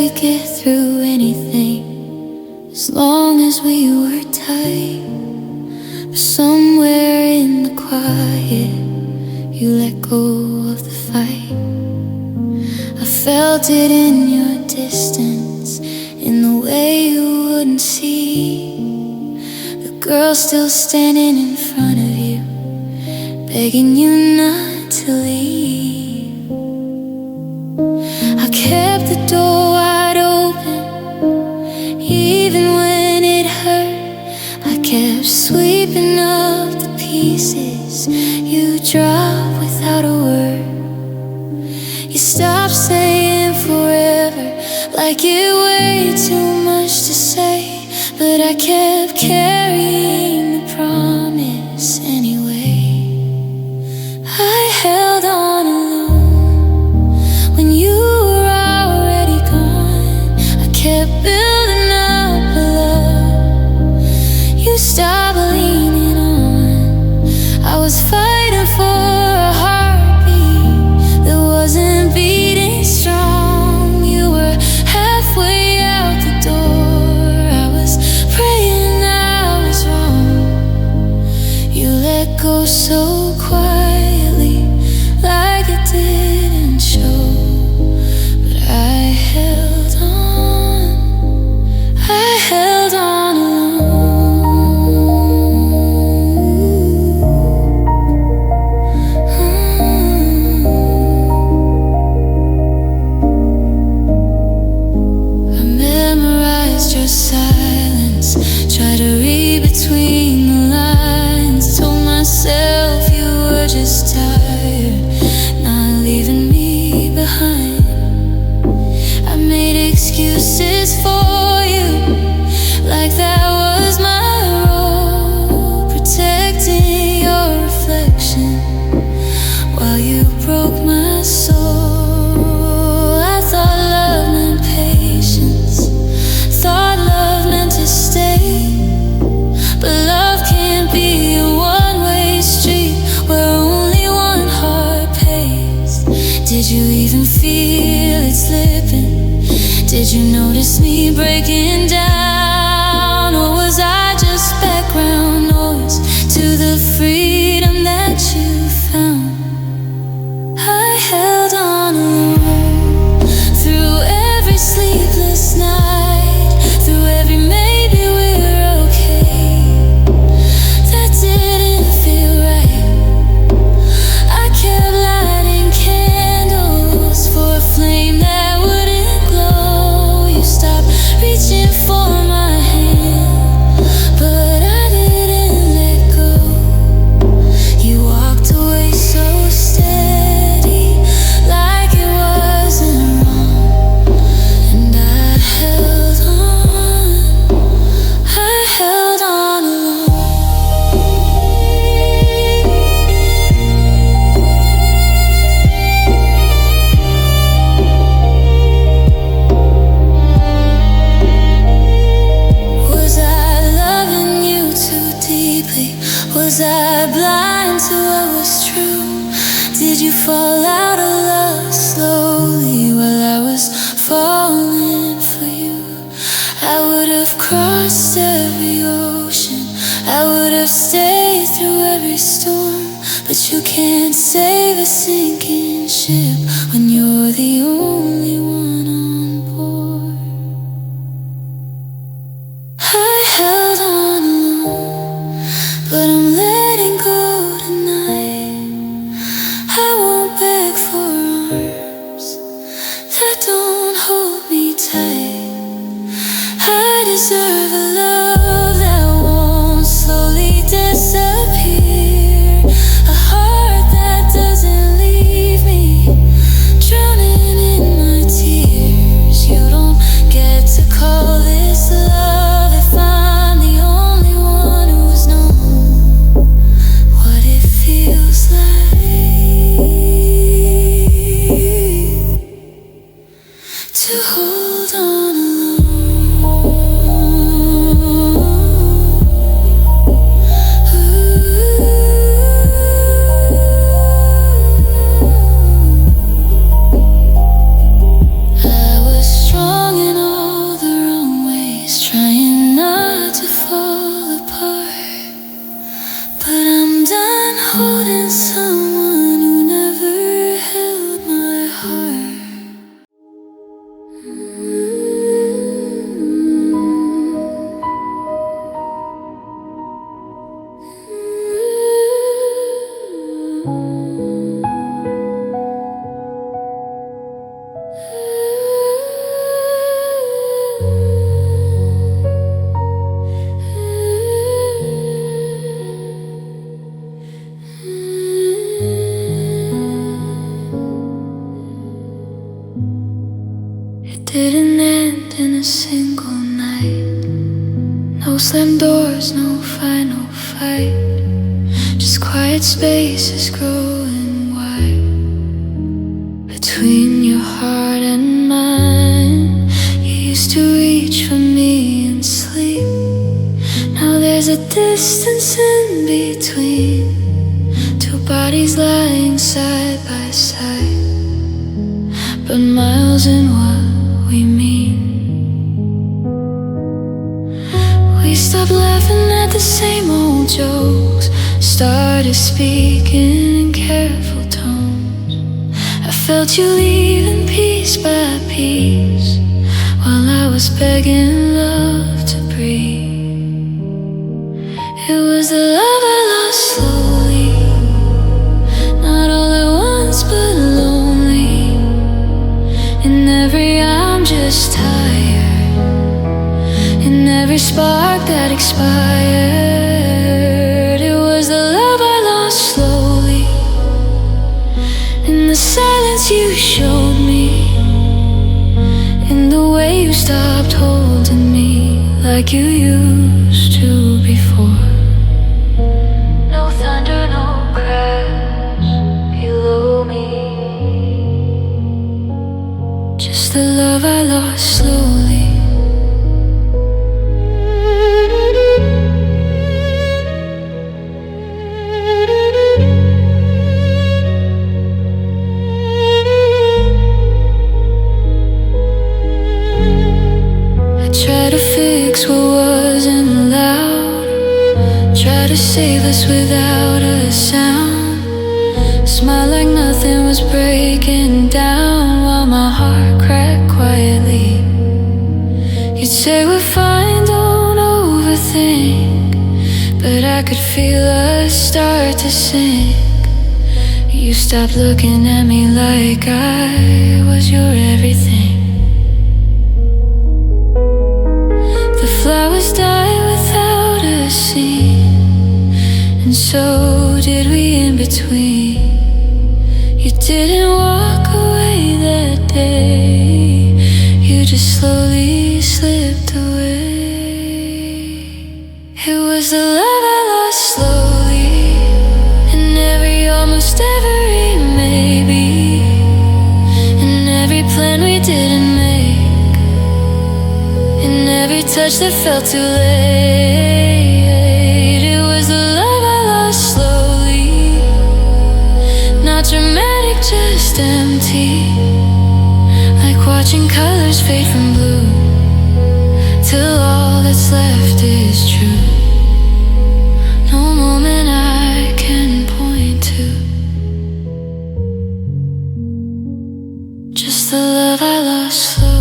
we'd get through anything as long as we were tight. But somewhere in the quiet, you let go of the fight. I felt it in your distance, in the way you wouldn't see the girl still standing in front of you, begging you not to leave. I kept the door wide open, even when it hurt. I kept sweeping up the pieces you dropped without a word. You stopped saying forever, like it weighed too much to say, but I kept carrying the promise anyway. I held on alone when you were already gone. I kept building up a love you stopped leaning on. I was fighting for a heartbeat that wasn't beating strong. You were halfway out the door. I was praying I was wrong. You let go so quietly, like it didn't show. But I held on alone. I memorized your silence, tried to read between the lines, told myself you were just tired, not leaving me behind. I made excuses for you, like that was my role, protecting your reflection while you broke my soul. I thought love meant patience, thought love meant to stay, but love can't be a one-way street where only one heart pays. Did you even feel it slipping? Did you notice me breaking down? Or was I just background noise to the freedom that you found? I held on alone through every sleepless night, through every maybe we're okay that didn't feel right. I kept lighting candles for a flame that wouldn't glow. You stopped reaching for my hand, but I didn't let go. You walked away so steady, like it wasn't wrong, and I held on alone. Was I loving you too deeply? Was I blind to what was true? Did you fall out of love slowly while I was falling for you? I would have crossed every ocean, I would have stayed through every storm, but you can't save a sinking ship when you're the only one on board. I held on alone, but I'm letting go tonight. I won't beg for arms that don't hold me tight. I deserve a love that won't slowly disappear, a heart that doesn't leave me drowning in my tears. You don't get to call this love if I'm the only one who's known what it feels like to hold on alone. peaceful night. No slammed doors, no final fight. Just quiet spaces growing wide between your heart and mine. You used to reach for me in sleep. Now there's a distance in between, two bodies lying side by side, but miles in what we mean. We stopped laughing at the same old jokes, started speaking in careful tones. I felt you leaving piece by piece, while I was begging love to breathe. It was the love I lost slowly, not all at once but lonely. In every I'm just tired, in every spark that expired. It was the love I lost slowly, in the silence you showed me, in the way you stopped holding me like you used to before. No thunder, no crash below me, just the love I lost slowly. Try to fix what wasn't allowed, try to save us without a sound. Smile like nothing was breaking down, while my heart cracked quietly. You'd say we're fine, don't overthink, but I could feel us start to sink. You stopped looking at me like I was your everything. Flowers die without a scene, and so did we in between. You didn't walk away that day, you just slowly slipped away. It was the love I lost slowly, in every almost every maybe, in every plan we didn't make, in every touch that felt too late. It was the love I lost slowly, not dramatic, just empty, like watching colors fade from blue, till all that's left is true. No moment I can point to, just the love I lost slowly.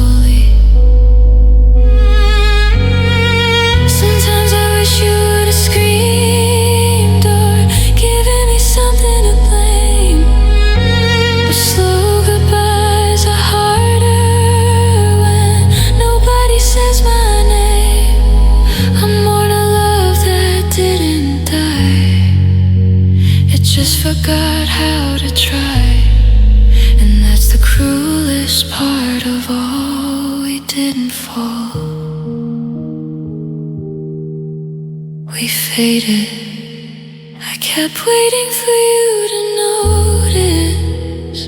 Forgot how to try, and that's the cruelest part of all. We didn't fall, we faded. I kept waiting for you to notice.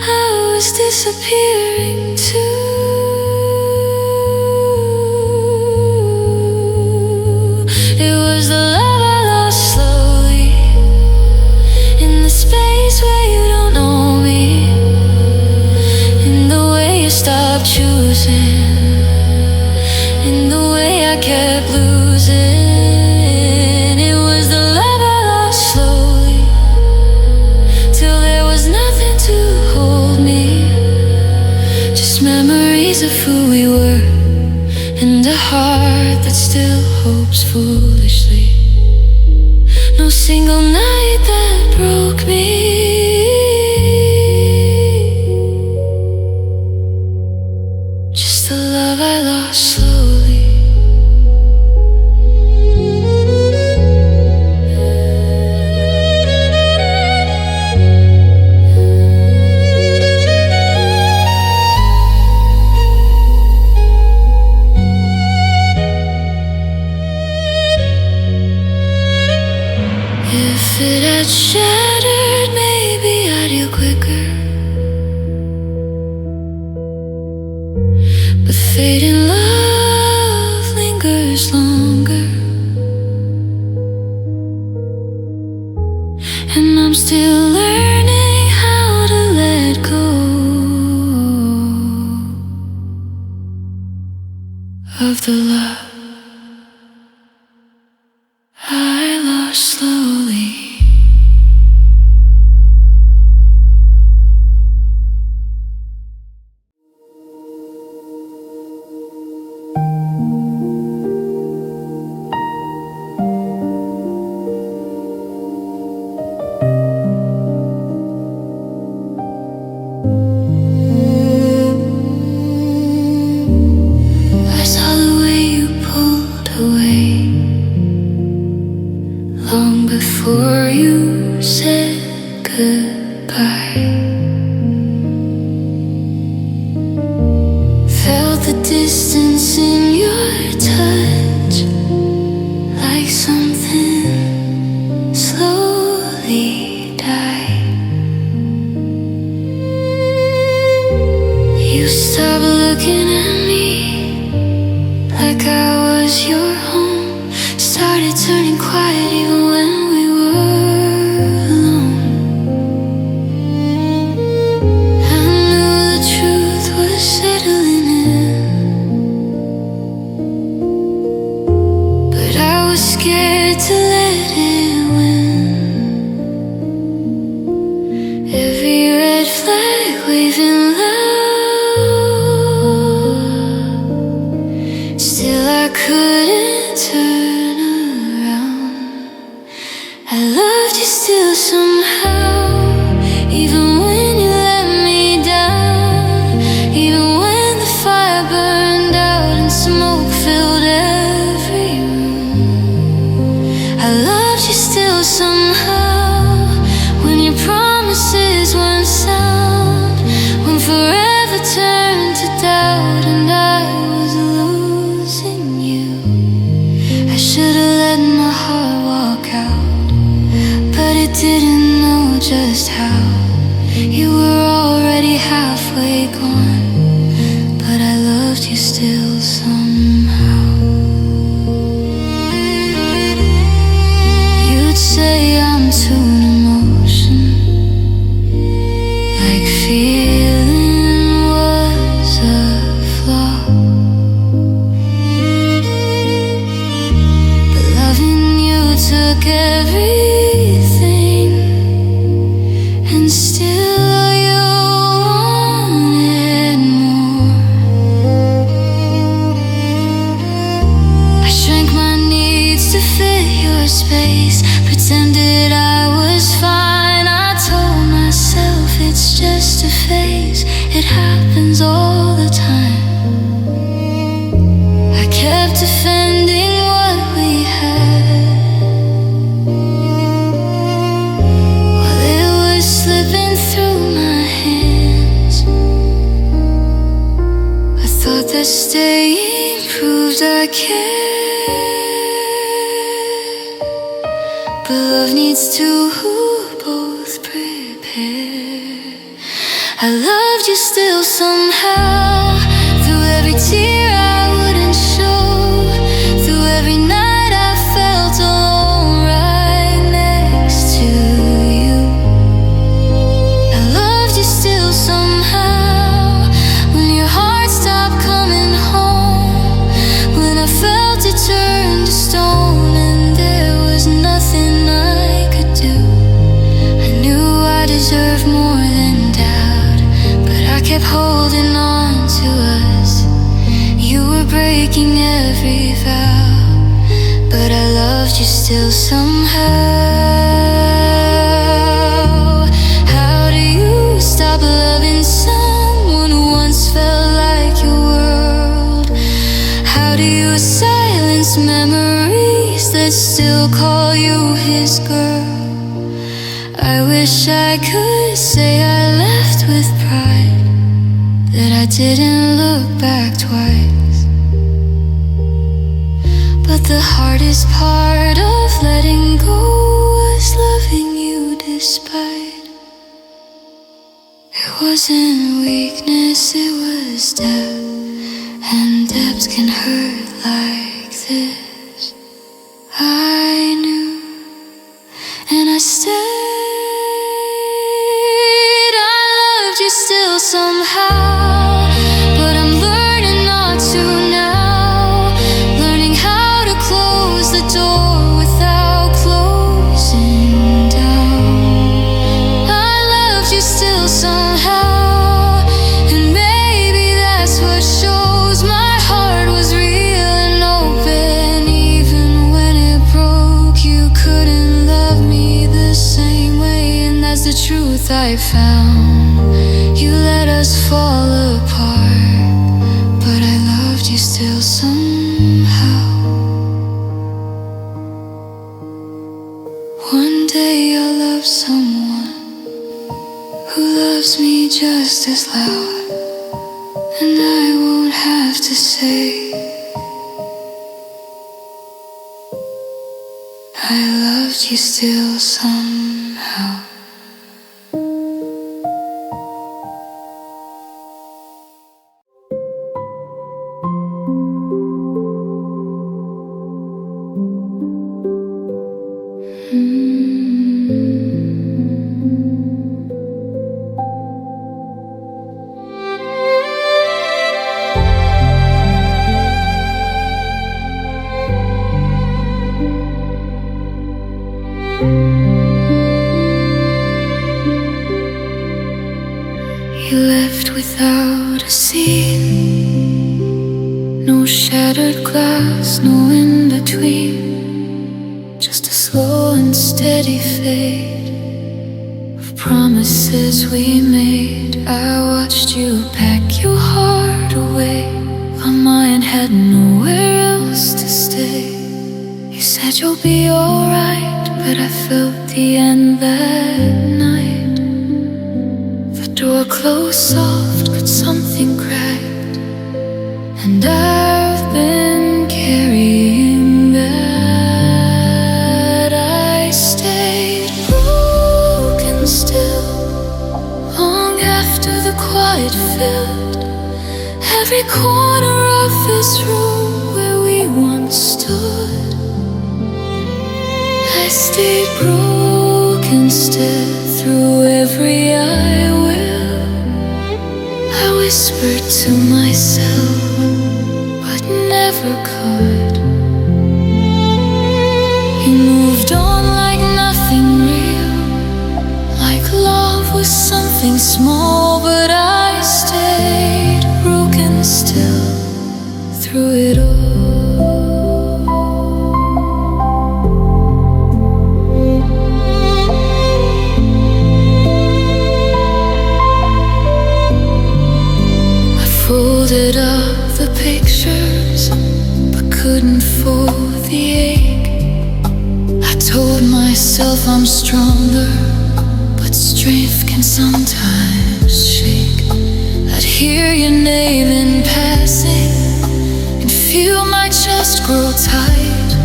I was disappearing too. It was the love I lost slowly, in the space where you don't know me, in the way you stopped choosing, in the way I kept losing. It was the love I lost slowly, till there was nothing to hold me, just memories of who we were, and a heart that still hopes foolishly. No single night that broke me, just the love I lost slowly. but fading love lingers longer. And I'm still learning how to let go of the love I lost slowly. I saw the way you pulled away long before you said goodbye. Felt the distance in your touch, like something slowly died. You stopped looking at me like I was your home. Started turning quiet even when we were alone. I knew the truth was settling in, but I was scared to let it win. Every red flag waving loud, still I couldn't turn around. I loved you still somehow, even when you let me down. Even when the fire burned out and smoke filled every room, I loved you still somehow. When your promises weren't sound, when forever turned to doubt and I was losing you. I should've let my heart walk out, but it didn't know just how. You were already halfway gone, but I loved you still somehow. You'd say I'm too emotion, like feeling was a flaw. But loving you took everything, and still you wanted more. I shrank my needs to fit your space, pretended I was fine. I told myself it's just a phase, it happens all the time. I kept defending what we had, while it was slipping through my hands. I thought that staying proved I cared, but love needs to both prepare. I loved you still somehow, through every tear I wouldn't show, through every night I felt alone right next to you. I loved you still somehow, when your heart stopped coming home, when I felt it turn to stone and there was nothing I could do. I knew I deserved more than doubt, but I kept holding on to us. You were breaking every vow, but I loved you still somehow. How do you stop loving someone who once felt like your world? How do you silence memories that still call you his girl? I wish I could say I left with pride, that I didn't look back twice. But the hardest part of letting go was loving you despite. It wasn't weakness, it was depth, and depths can hurt like this. I knew, and I stayed. I loved you still somehow, but I'm learning not to now. Learning how to close the door without closing down. I loved you still somehow, and maybe that's what shows my heart was real and open. Even when it broke, you couldn't love me the same way, and that's the truth I found. You let us fall apart, but I loved you still somehow. One day I'll love someone who loves me just as loud, and I won't have to say I loved you still somehow. You left without a scene, no shattered glass, no in between, just a slow and steady fade of promises we made. I watched you pack your heart away, while mine had nowhere else to stay. You said you'll be alright, but I felt the end that night. Door closed soft, but something cracked, and I've been carrying that. I stayed broken still, long after the quiet filled every corner of this room where we once stood. I stayed broken still through every I will. I whispered to myself, but never could. You moved on like nothing real, like love was something small, but I stayed broken still through it all. Folded up the pictures, but couldn't fold the ache. I told myself I'm stronger, but strength can sometimes shake. I'd hear your name in passing and feel my chest grow tight,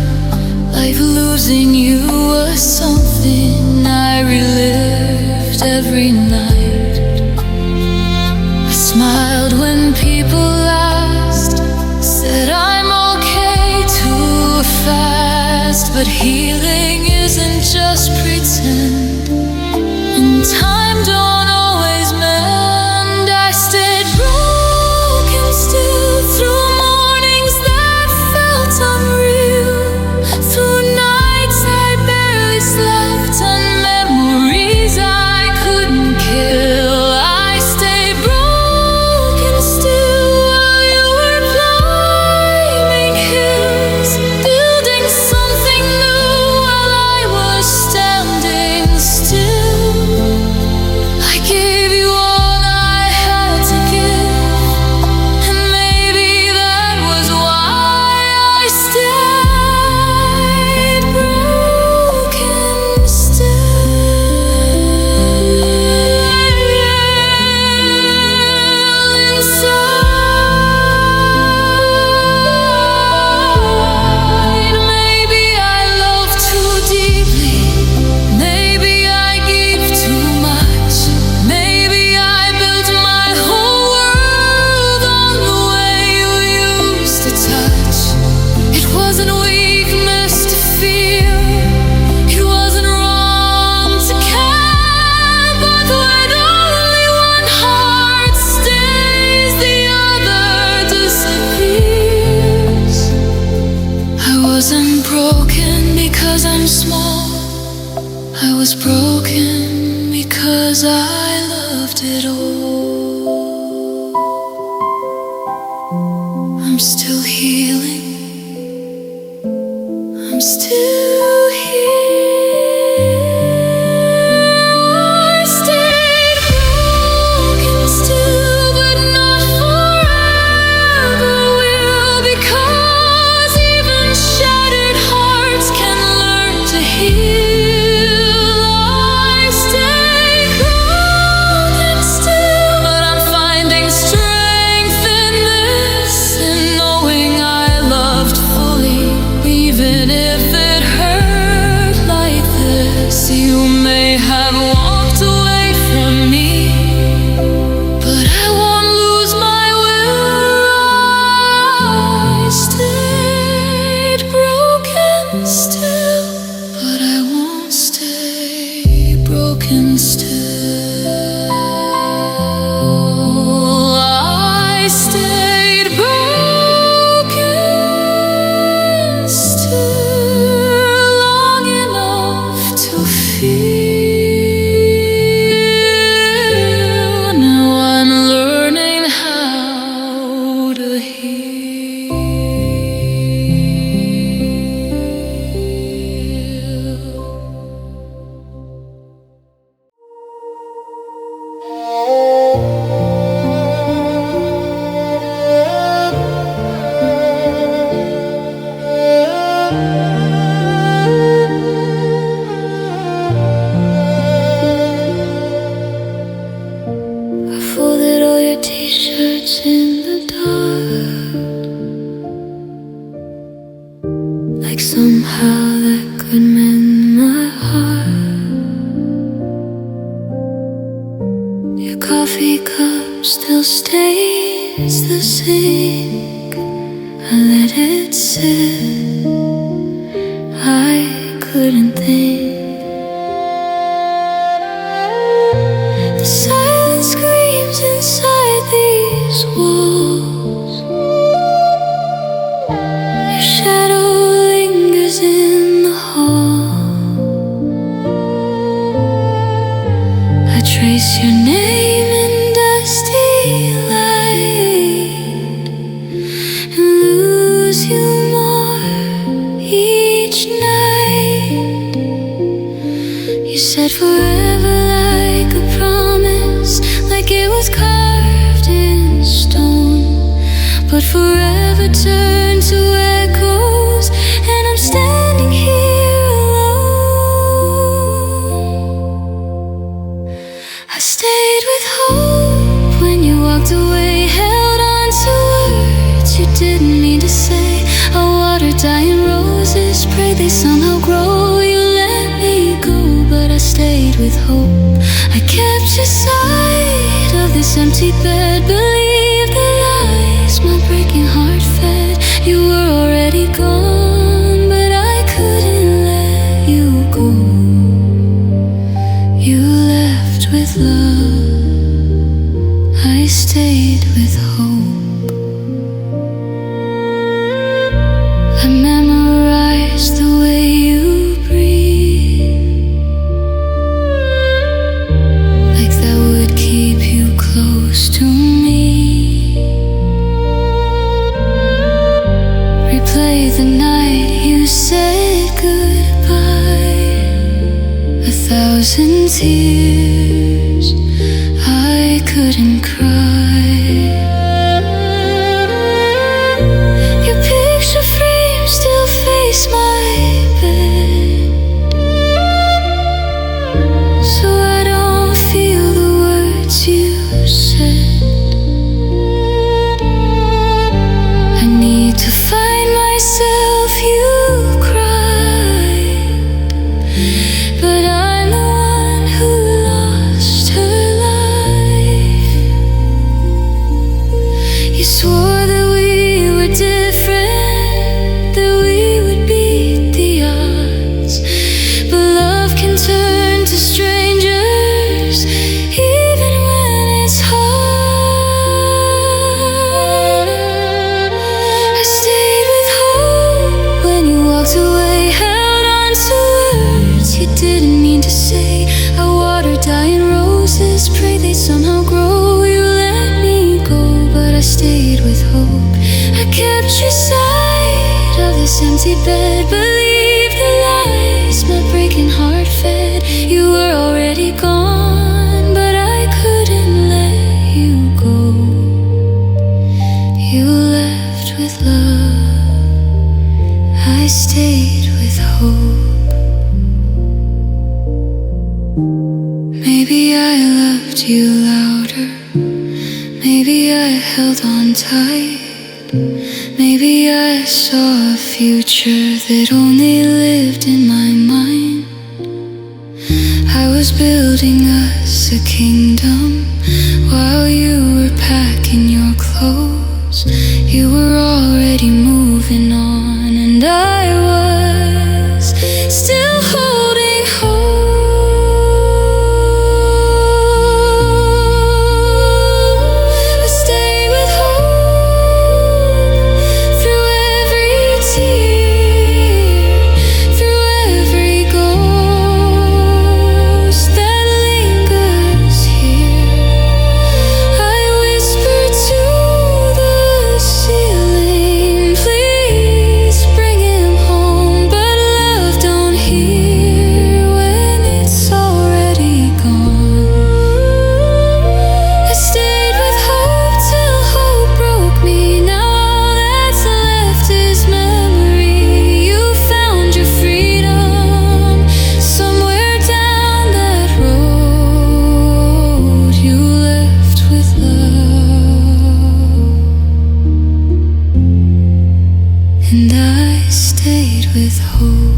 like losing you was something I relived every night. Smiled when people asked, said I'm okay too fast, but healing isn't just pretend, and time don't always mend. I stayed broken still through mornings that felt unreal, through nights I barely slept, and memories I couldn't kill. I'm still healing. I'm still here. I stayed broken still, but not forever will, because even shattered hearts can learn to heal. I stayed broken still, but I'm finding strength in this, in knowing I loved fully, even if it hurt like this. You may have walked away from me, but I won't lose my will. I stayed broken still, but I won't stay broken still. I stayed broken still long enough to feel. Now I'm learning how to heal. I folded all your t-shirts in the dark, like somehow that could mend my heart. Your coffee cup still stains the sink. I let it sit, I couldn't think. The silence screams inside these walls. Your shadow lingers in the hall. I trace your name in dusty light and lose you more each night. You said forever like a promise, like it was carved in stone, but forever turned to echoes, and I'm standing here alone. I stayed with hope when you walked away, held on to words you didn't mean to say. I watered dying roses, prayed they somehow grow. You let me go, but I stayed with hope. I kept your side of this empty bed, believed the lies my breaking heart fed. You were already gone, but I couldn't let you go. You left with love, I stayed with hope. I memorized the way you breathe, like that would keep you close to me. Replay the night you said goodbye, 1,000 tears, I couldn't cry. Your picture frame still face my bed, so I don't feel the words you said. I need to find myself, you cried, but I'm the one who lost her life. You swore that we were different, that we would beat the odds, but love can turn to strangers even when it's hard. I stayed with hope when you walked away, held on to words you didn't mean to say. I watered dying roses, prayed they'd somehow grow. You let me go, but I stayed with hope. I kept your side of this empty bed. Believe the lies my breaking heart fed. You were already gone, but I couldn't let you go. You left with love, I stayed with hope. Maybe I loved you louder, maybe I held on tight. Maybe I saw a future that only lived in my mind. I was building us a kingdom while you were packing your clothes. You were already moving on, and I was still holding hope. I stayed with hope through every tear, through every ghost that lingers here. I whispered to the ceiling, please bring him home. But love don't hear when it's already gone. I stayed with hope till hope broke me. Now all that's left is memory. You found your freedom somewhere down that road. You left with love, and I stayed with hope.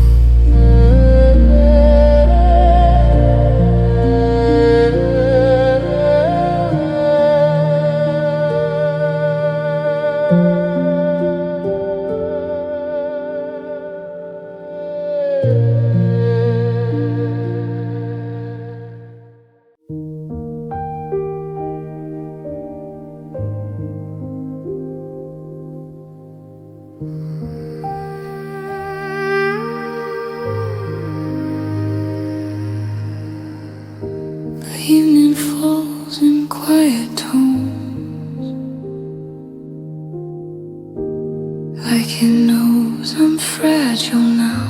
The evening falls in quiet tones, like it knows I'm fragile now.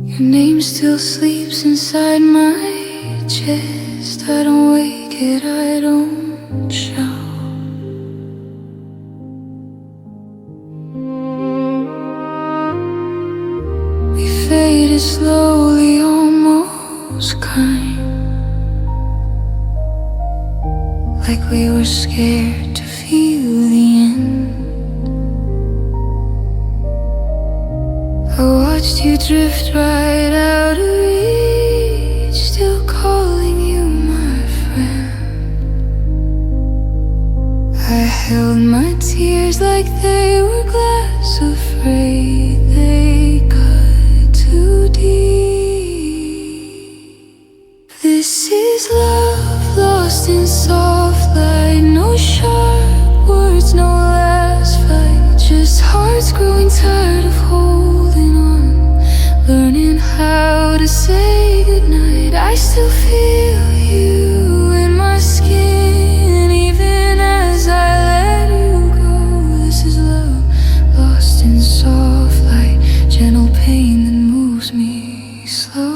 Your name still sleeps inside my chest. I don't wake it, I don't shout. We faded slowly, almost kind, like we were scared to feel the end. I watched you drift right out of reach, still calling you my friend. I held my tears like they were glass, afraid they cut too deep. This is love lost in soft light. No sharp words, no last fight, just hearts growing tired of holding on, learning how to say goodnight. I still feel you in my skin, even as I let you go. This is love lost in soft light, gentle pain that moves me slow.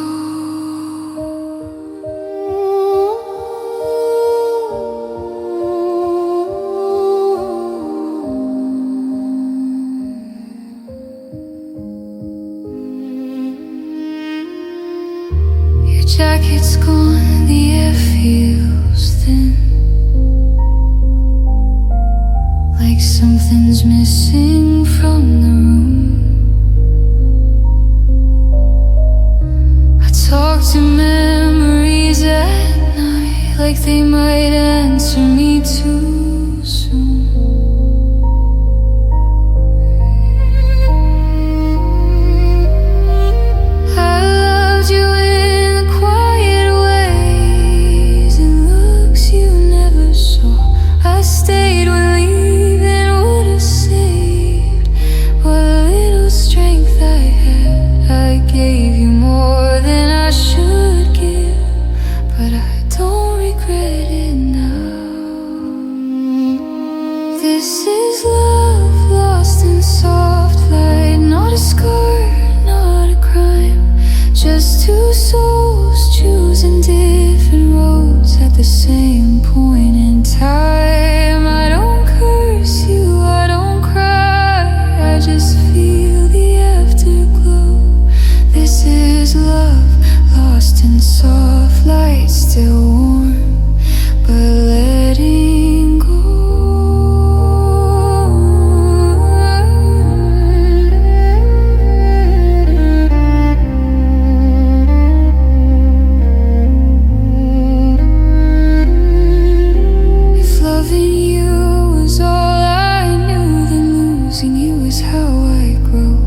Your jacket's gone, the air feels thin, like something's missing from the room. I talk to memories at night, like they might answer me too soon. I loved you in the quiet ways and looks you never saw. I stayed when leaving would have saved what little strength I had. I gave you more than I should give, but I don't regret it now. the same point in time. I don't curse you, I don't cry, I just feel the afterglow. This is love, lost in soft light, still warm, but letting go. If loving you was all I knew, then losing you is how I grow.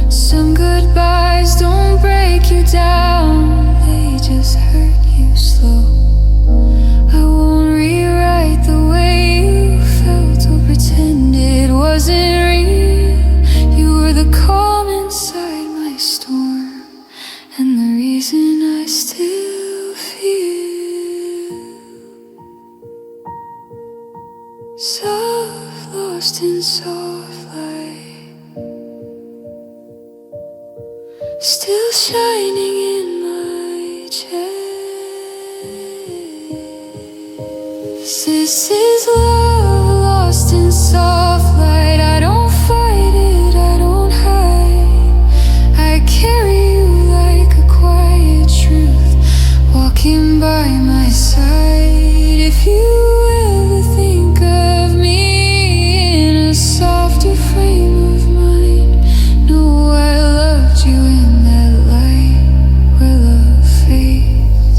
Some goodbyes don't break you down, they just hurt you slow. I won't rewrite the way you felt or pretend it wasn't real. You were the calm inside my storm, and the reason I still feel soft, lost in soft light, still shining in my chest. This is love, lost in soft light. I don't fight it, I don't hide. I carry you like a quiet truth, walking by my side. If you ever think of me in a softer frame of mind, know I loved you in that light where love fades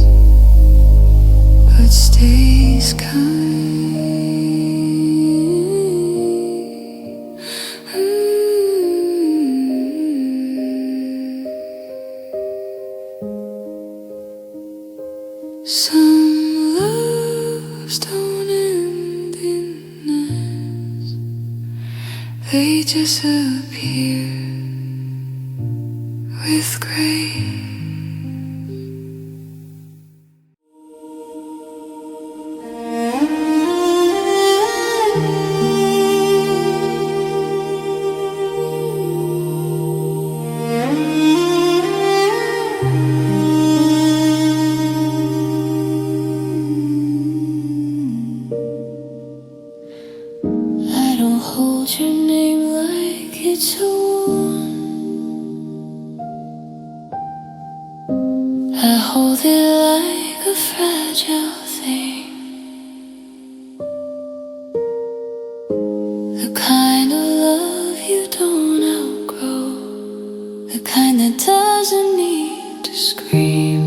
but stays kind. Some loves don't end in us, they disappear with grace. I don't hold your name like it's a wound, I hold it like a fragile thing, the kind of love you don't outgrow, the kind that doesn't need to scream.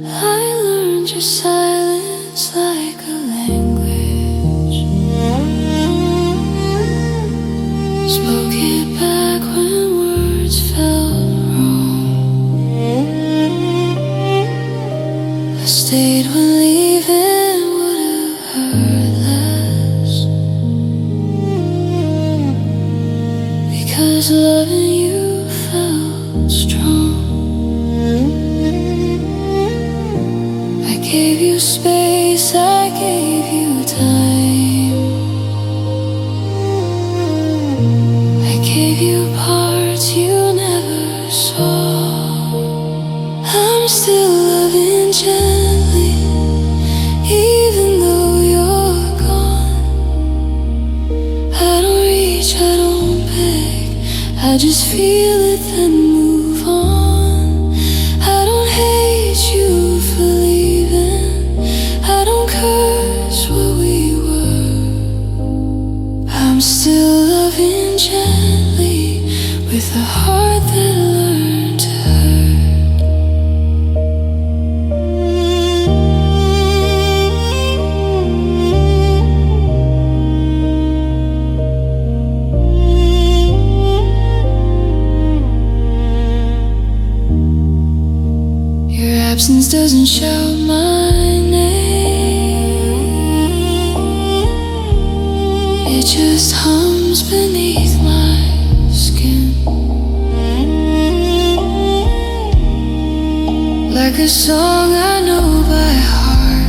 I learned your silence like a language, spoke it back when words felt wrong. I stayed when leaving would have hurt less, because loving you felt strong. I gave you space, I gave you time, I gave you parts you never saw. I'm still loving gently, even though you're gone. I don't reach, I don't beg, I just feel it then move on. I don't hate you for leaving, I don't curse what we were. I'm still loving gently, with a heart that learned to hurt. Your absence doesn't shout my name, it just hums beneath my skin, like a song I know by heart,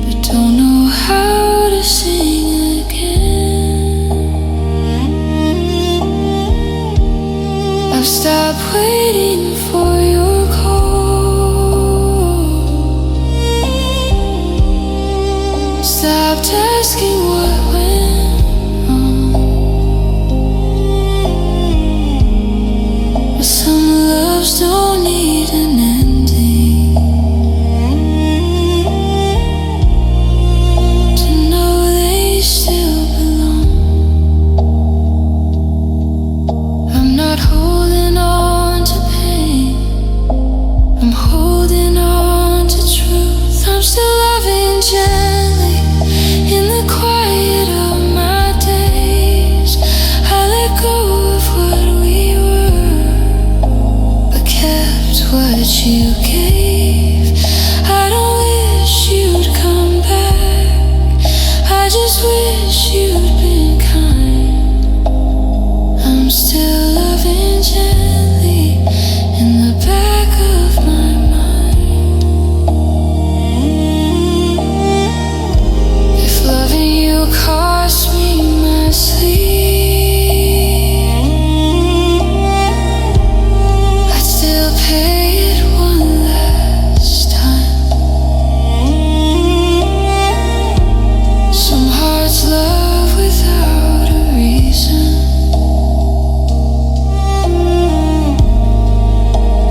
but don't know how to sing again. I've waiting for your call. Stopped asking what went wrong. But some loves don't need an ending. To know they still belong. I'm not holding on to pain. I'm holding on to truth. I'm still loving gently in the quiet of my days. I let go of what we were, but kept what you gave. I don't wish you'd come back. I just wish you'd been kind. I'm still loving gently in the back of my mind. If loving you cost me my sleep, I'd still pay it one last time. Some hearts love without a reason,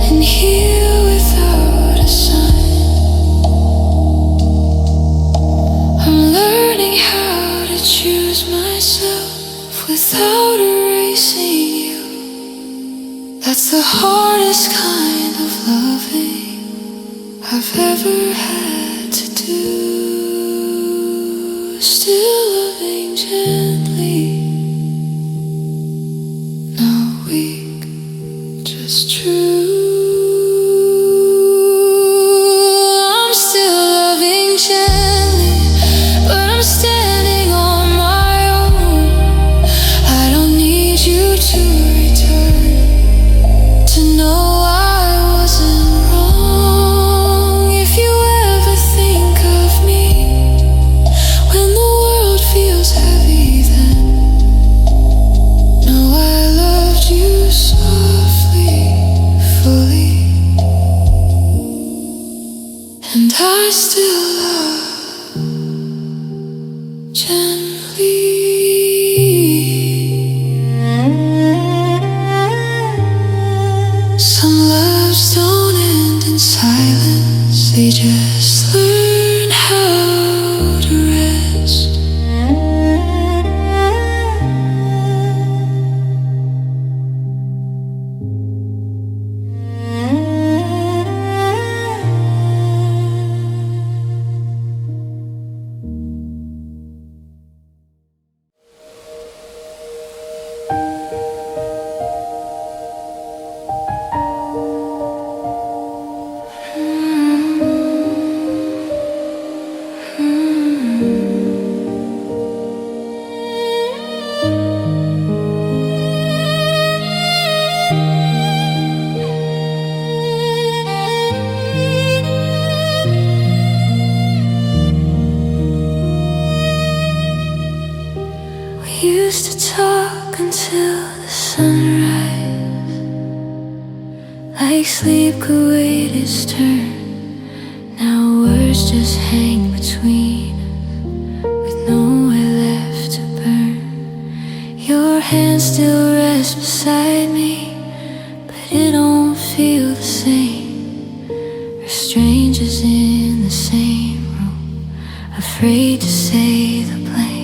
and heal without a sign. I'm learning how to choose myself without erasing you. That's the hardest kind of loving I've ever had to do. Still loving gently, not weak, just true. I'm still loving gently, but I'm standing on my own. I don't need you to return to know I wasn't wrong. If you ever think of me when the world feels heavy, then know I loved you softly, fully, and I still love gently. Some loves don't end in silence, they just learn how to rest. We used to talk until the sunrise, like sleep could wait its turn. Now words just hang between us, with nowhere left to burn. Your hand still rests beside me, but it don't feel the same. We're strangers in the same room, afraid to say the blame.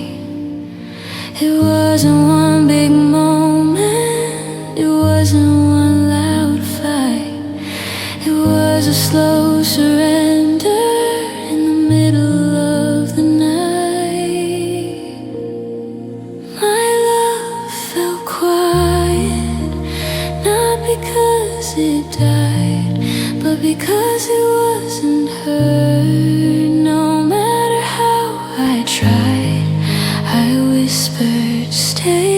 It wasn't one big moment, it wasn't one loud fight. It was a slow surrender in the middle of the night. My love felt quiet, not because it died, but because it wasn't heard. No matter how I tried, I whispered, stay.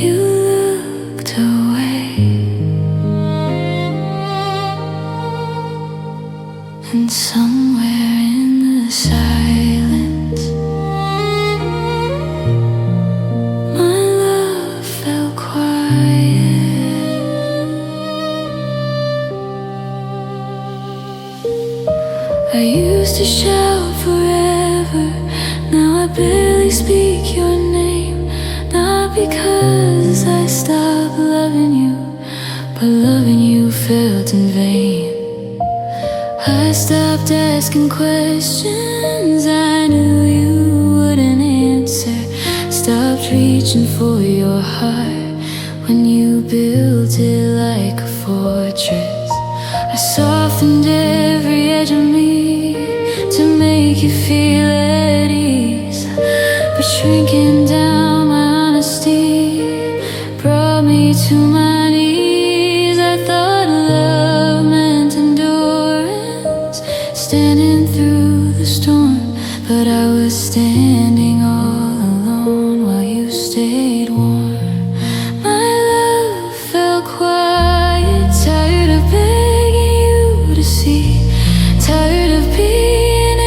You looked away, and somewhere in the silence, my love reached out forever. Now I barely speak your name. Not because I stopped loving you, but loving you felt in vain. I stopped asking questions I knew you wouldn't answer. Stopped reaching for your heart when you built it like a fortress. I softened every edge of me to make you feel at ease, but shrinking down my honesty brought me to my knees. I thought love meant endurance, standing through the storm, but I was standing all alone while you stayed warm. My love fell quiet, tired of begging you to see, tired of being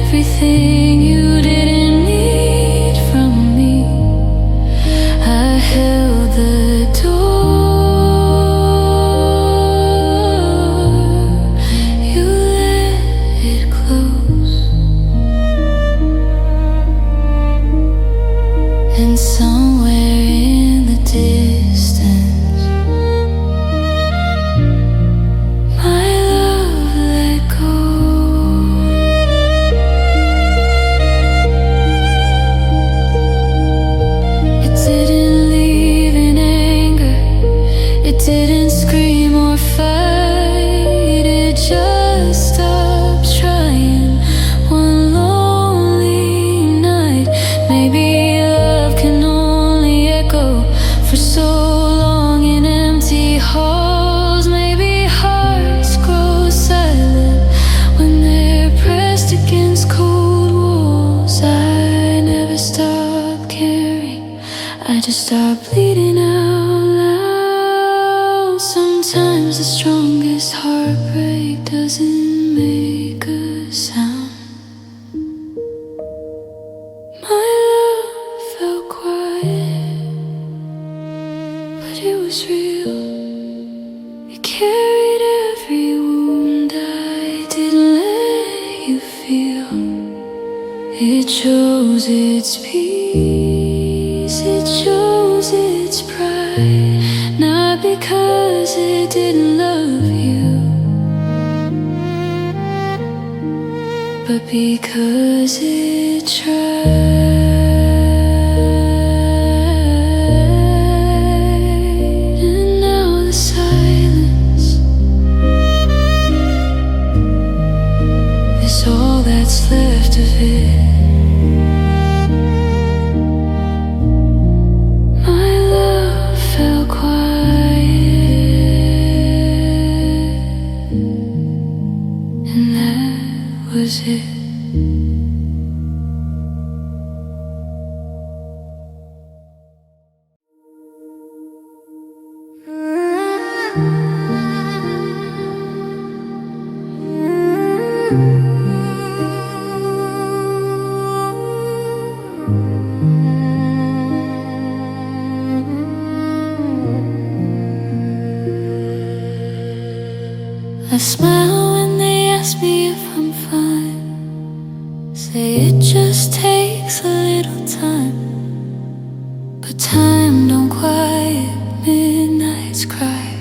everything you didn't need from me. I held the door, you let it close, and somewhere in the distance, my love let go. It didn't leave in anger, it didn't scream or fight, it just stopped trying one lonely night. Maybe love can only echo for so long in empty halls. Maybe hearts grow silent when they're pressed against cold walls. I never stopped caring, I just stopped bleeding out loud. Sometimes the strongest heartbreak doesn't make a sound. My love felt quiet, but it was real. It carried every wound I didn't let you feel. It chose its peace, it chose its pride, not because it didn't love you, but because it tried. And now the silence is all that's left of it. My love fell quiet, and that was it. I smile when they ask me if I'm fine. Say it just takes a little time, but time don't quiet midnight's cry,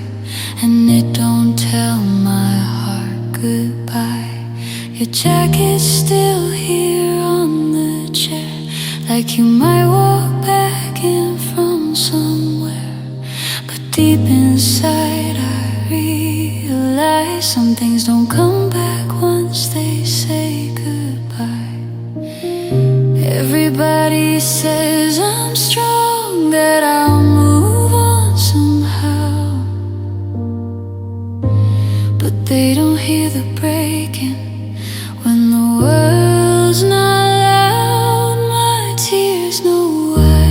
and it don't tell my heart goodbye. Your jacket's still here on the chair, like you might walk back in from somewhere. But deep inside I realize some things don't come back once they say goodbye. Everybody says I'm strong, that I'll move on somehow, but they don't hear the breaking when the world's not loud. My tears know why,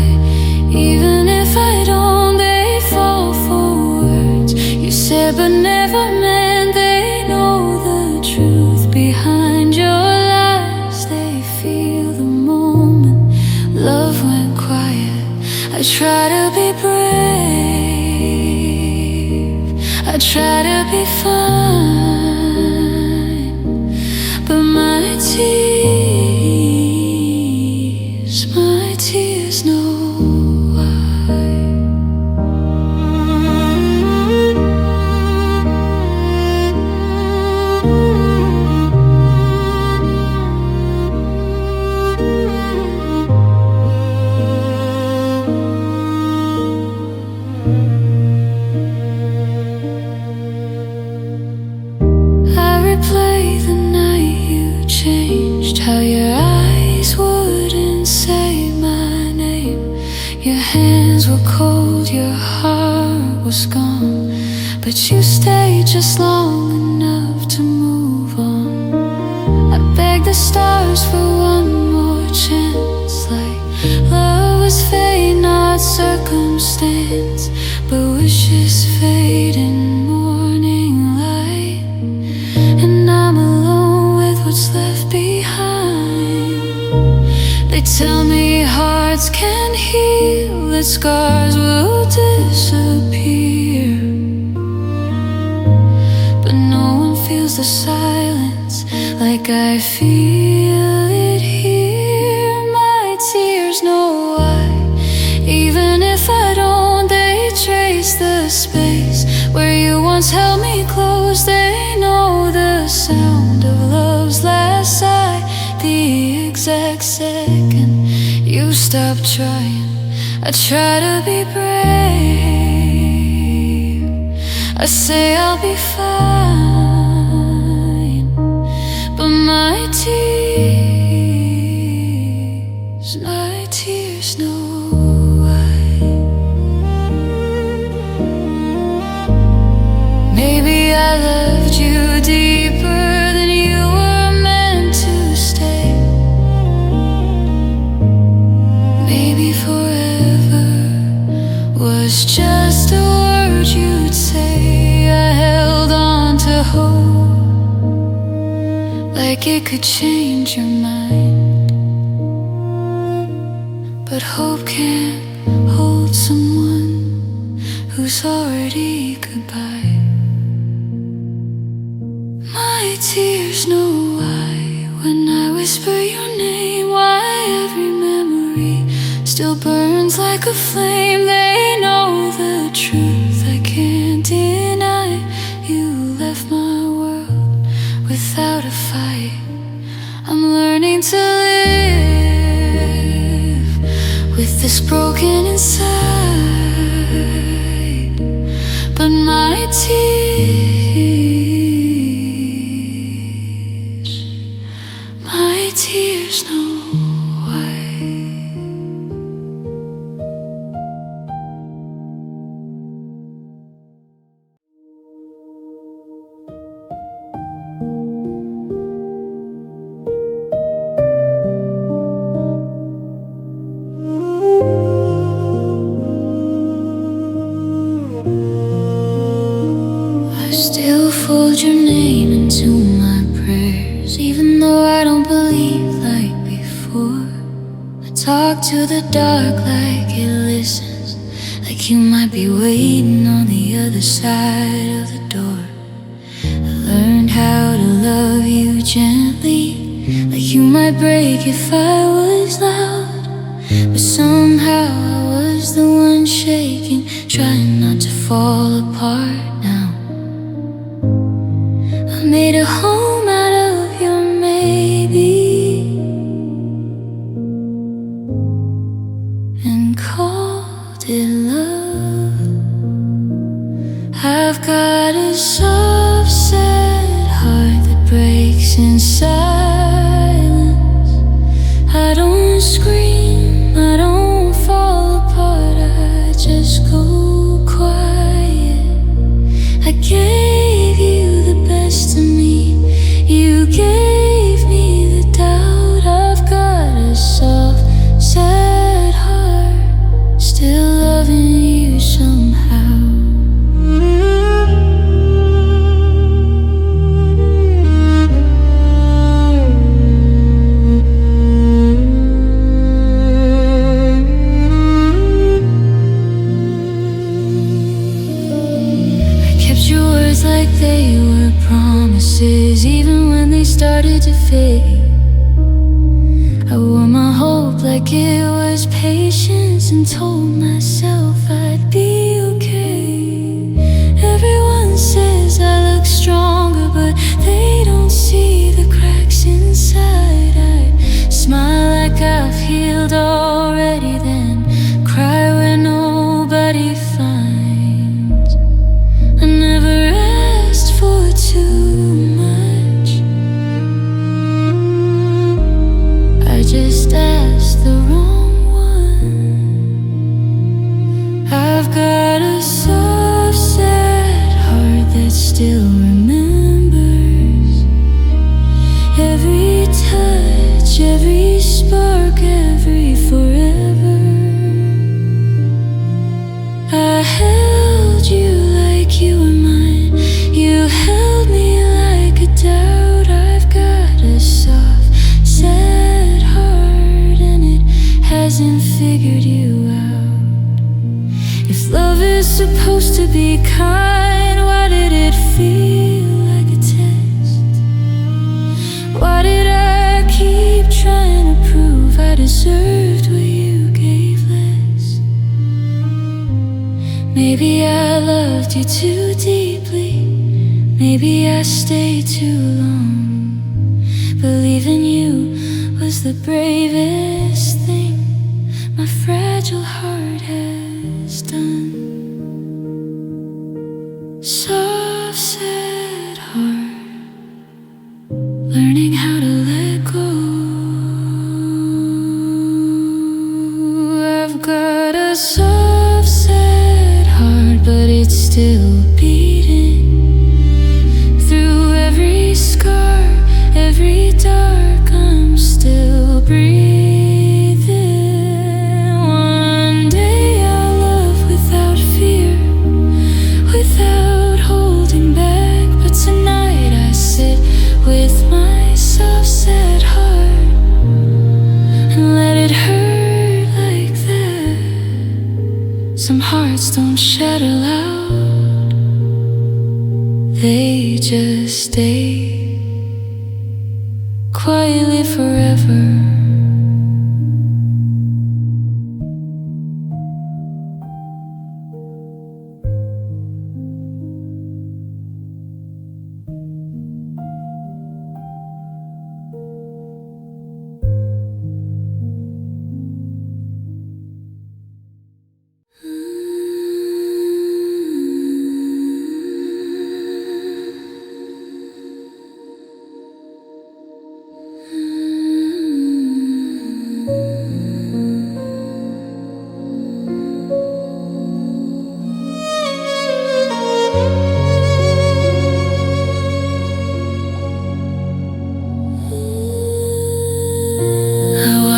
even if I don't, they fall for words you said but never meant. They know the truth behind your lies. They feel the moment love went quiet. I try to be brave, I try to be fine, but my tears was gone, but you stayed just long enough to move on. I begged the stars for one more chance, like love was fate, not circumstance, but wishes fade in morning light, and I'm alone with what's left behind. They tell me hearts can heal, that scars will disappear, but no one feels the silence like I feel it here. My tears know why, even if I don't, they trace the space where you once held me close. They know the sound of love's last sigh, the exact second you stop trying. I try to be brave, I say I'll be fine, but my tears know why. Maybe I loved you deeper than you were meant to stay. Maybe forever was just a word you'd say. I held on to hope, like it could change your mind, but hope can't hold someone who's already goodbye. My tears know why, when I whisper your name, why every memory still burns like a flame. They know the truth I can't deny. You left my world without a fight. I'm learning to live with this broken inside, but my tears know why. I still fold your name into my prayers, even though I don't believe like before. I talk to the dark like it listens, like you might be waiting on the other side of the door. I learned how to love you gently, like you might break if I was loud, but somehow I was the one shaking, trying not to fall apart now. I made a home out of your maybe and called it love. I've got a soft, sad heart that breaks in silence. I don't scream, I don't fall apart, I just go quiet. I gave you the best of me, you gave me the doubt. I've got a soft, sad heart, still loving you somehow. I kept your words like they were promises, even when they started to fade. I wore my hope like it was patience, and told myself I'd be okay. Everyone says I look stronger, but they don't see the cracks inside. I smile like I've healed already, then cry when nobody finds. I never asked for too much, I just asked the wrong one. still remembers every touch, every spark, every forever. I held you like you were mine. You held me like a doubt. I've got a soft, sad heart, and it hasn't figured you out. If love is supposed to be kind, why did it feel like a test? Why did I keep trying to prove I deserved what you gave less? Maybe I loved you too deeply. Maybe I stayed too long. Believing you was the bravest thing my fragile heart has done. Soft, sad heart, learning how to let go. I've got a soft, sad heart, but it's still beating through every scar, every dark. I'm still breathing. One day I'll love without fear, without holding back. But tonight I sit with my soft, sad heart and let it hurt like that. Some hearts don't shatter loud, they just stay quietly forever.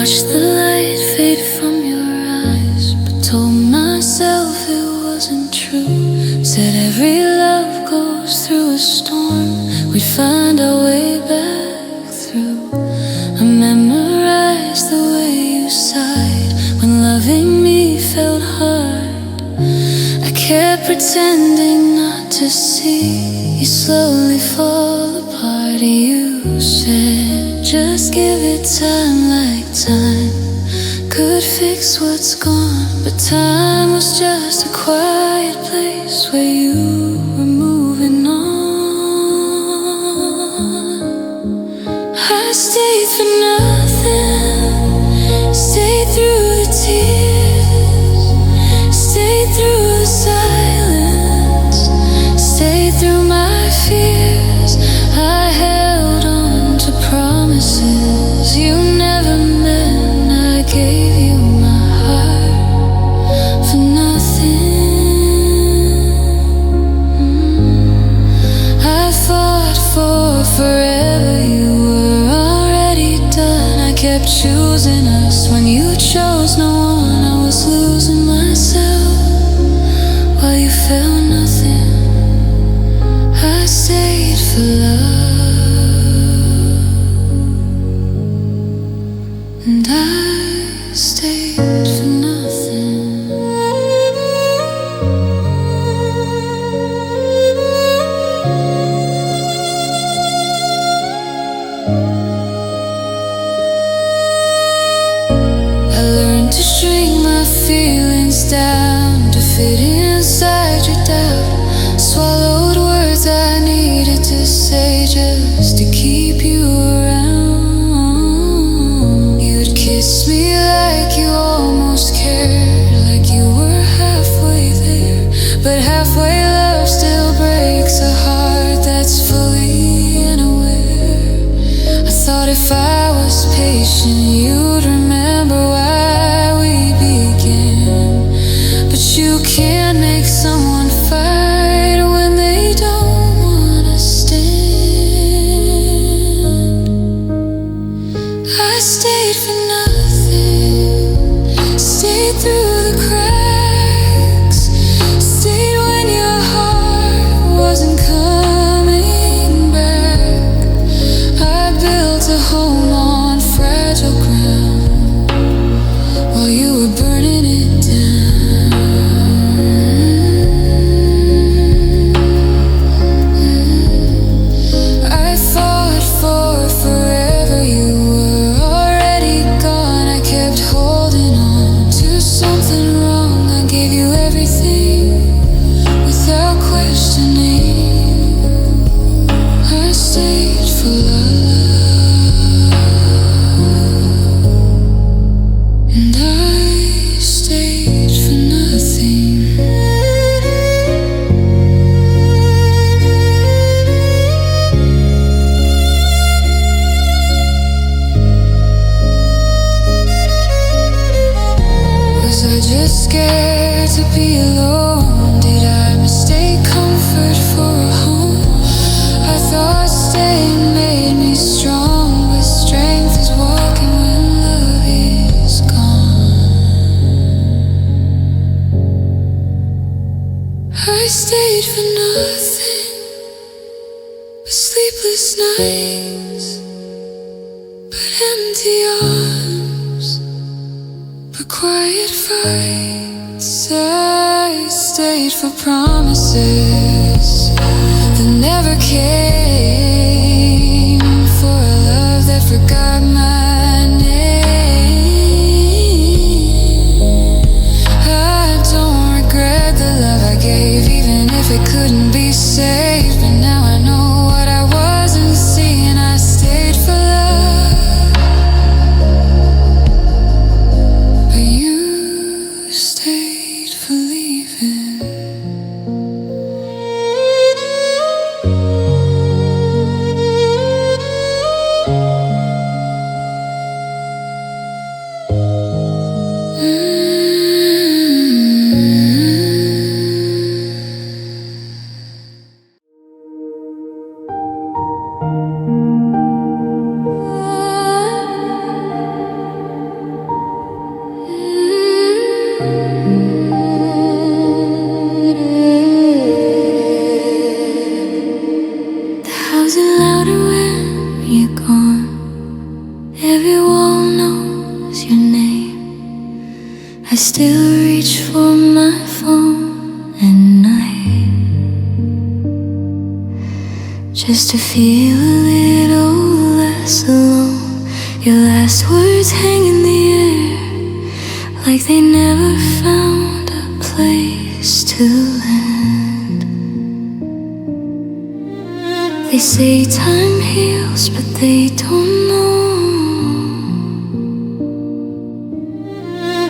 Watched the light fade from your eyes, but told myself it wasn't true. Said every love goes through a storm, we'd find our way back through. I memorized the way you sighed when loving me felt hard. I kept pretending not to see you slowly fall apart. You said just give it time, like time could fix what's gone. But time was just a quiet place where you were moving on. I stayed for nothing, stayed through the tears, stayed through the silence, stayed through my fears. I held on to promises you never meant. I gave you my heart for nothing. I fought for forever, you were already done. I kept choosing us when you chose no one. I was losing myself while you felt nothing. I stayed for love, and I stayed for nothing. I learned to shrink my feelings down to fit inside your doubt. Swallowed words I needed to say just to keep you around. You'd kiss me like you almost cared, like you were halfway there. But halfway love still breaks a heart that's fully unaware. I thought if I was patient, you'd remember why we began. But you can't make someone fight when they don't want anything without questioning. I stayed for love, and I stayed for nothing. Was I just scared to be alone? Did I mistake comfort for a home? I thought staying made me strong, but strength is walking when love is gone. I stayed for nothing but sleepless nights, but empty arms, but quiet fights. I stayed for promises that never came, for a love that forgot my name. I don't regret the love I gave, even if it couldn't be saved. But now I know what I wasn't seeing. I stayed for love, but you stayed for leaving. The house is louder when you're gone. Every wall knows your name. I still reach for my phone at night, just to feel a little less alone. Your last words hang in the air, like they never found a place to land. They say time heals, but they don't know.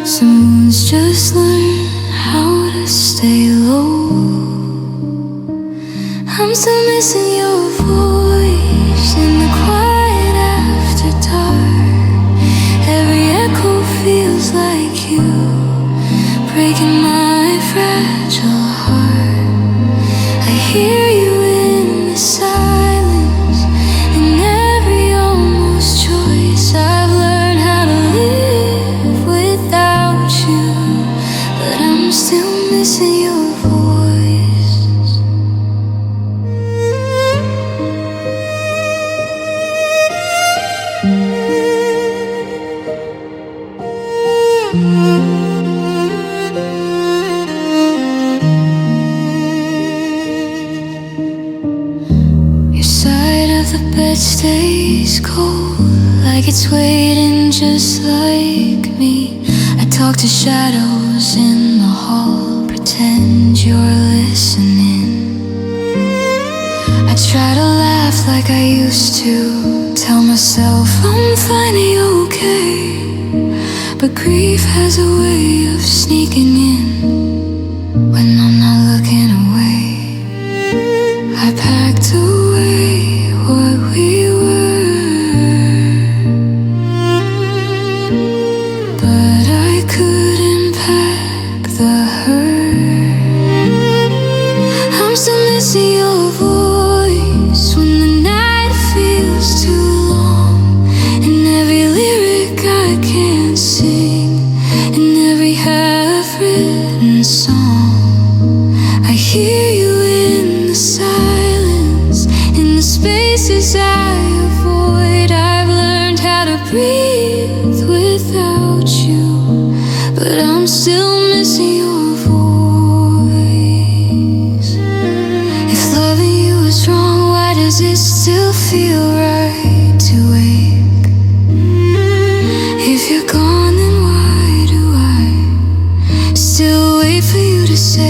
Some wounds just learn how to stay low. I'm still missing your voice in the quiet after dark. Every echo feels like you, breaking my fragile heart. I hear you in the silence, in every almost choice. I've learned how to live without you, but I'm still missing your voice. Your side of the bed stays cold, like it's waiting just like me. I talk to shadows in the hall, pretend you're listening. I try to laugh like I used to, tell myself I'm finally okay. But grief has a way of sneaking in when I'm not looking away. I packed away what we were, but I couldn't pack the hurt. I'm still missing your voice when the night feels too long, and every lyric I can't sing, and every half-written song. I hear you in the silence, in the spaces I avoid. I've learned how to breathe without you, but I'm still missing your voice. If loving you is wrong, why does it still feel right to wake? If you're gone, then why do I still wait for you to say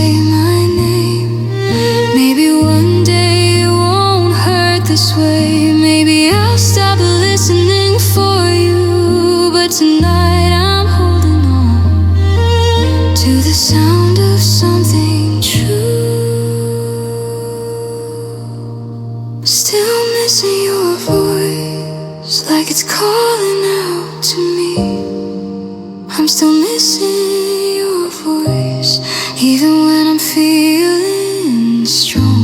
like it's calling out to me. I'm still missing your voice, even when I'm feeling strong.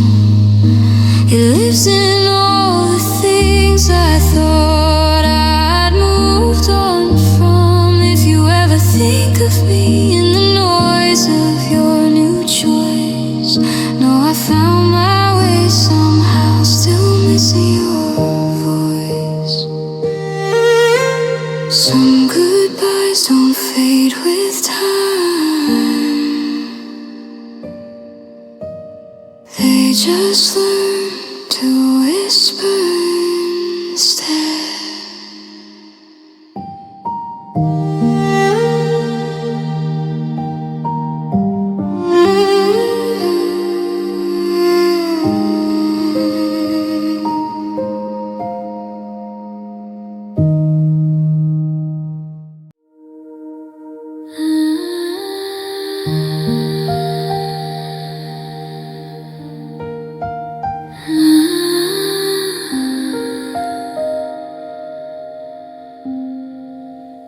It lives in all the things I thought I'd moved on from. If you ever think of me in the noise of your new choice, know I found my way somehow, still missing your voice. Some goodbyes don't fade with time, they just learn to whisper instead.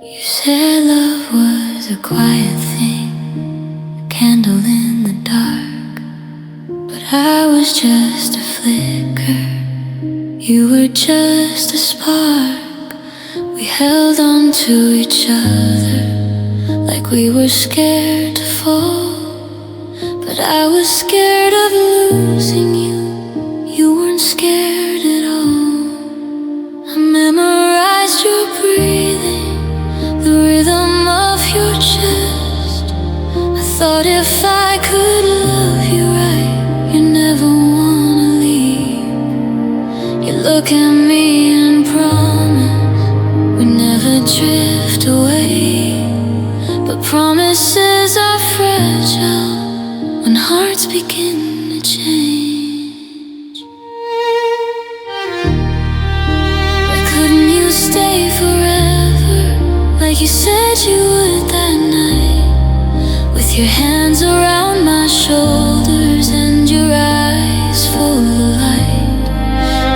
You said love was a quiet thing, a candle in the dark, but I was just a flicker, you were just a spark. We held on to each other like we were scared to fall, but I was scared of losing you, you weren't scared at all. I memorized your breathing, the rhythm of your chest. I thought if I could love you right, you never wanna leave. You look at me and promise we never drift away, but promises are fragile when hearts begin to change. Why couldn't you stay forever, like you said you would that night, with your hands around my shoulders and your eyes full of light?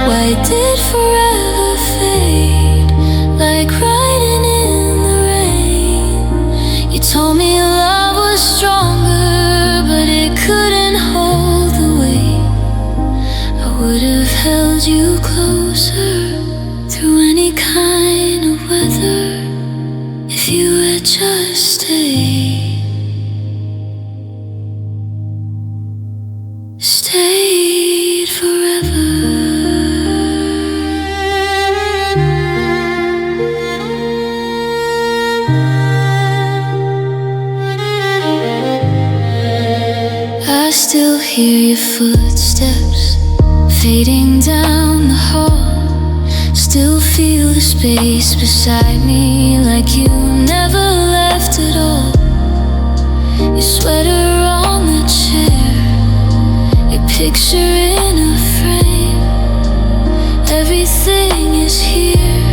Why did forever fade, like writing in the rain? You told me love was stronger, but it couldn't hold the weight. I would have held you closer through any kind of weather if you had just stayed forever. I still hear your footsteps fading down the hall, still feel the space beside me like you never left at all. Your sweater on the chair, your picture in a frame. Everything is here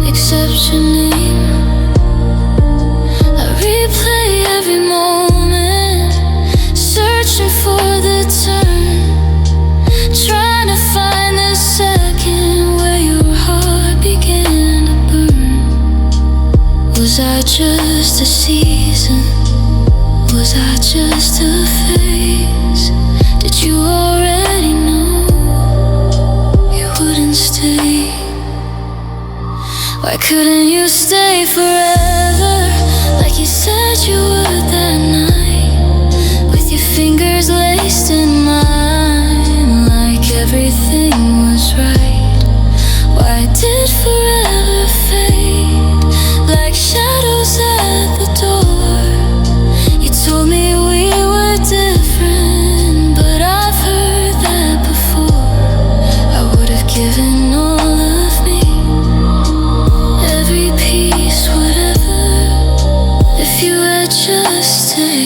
except your name. I replay every moment, searching for the turn, trying to find the second where your heart began to burn. Was I just a season? Was I just a phase? Did you already know you wouldn't stay? Why couldn't you stay forever, like you said you would that night, with your fingers laced in mine, like everything was right? Why did forever fade, like shadows at the door? You told me we were different, but I've heard that before. I would have given all of me, every piece, whatever, if you had just stayed.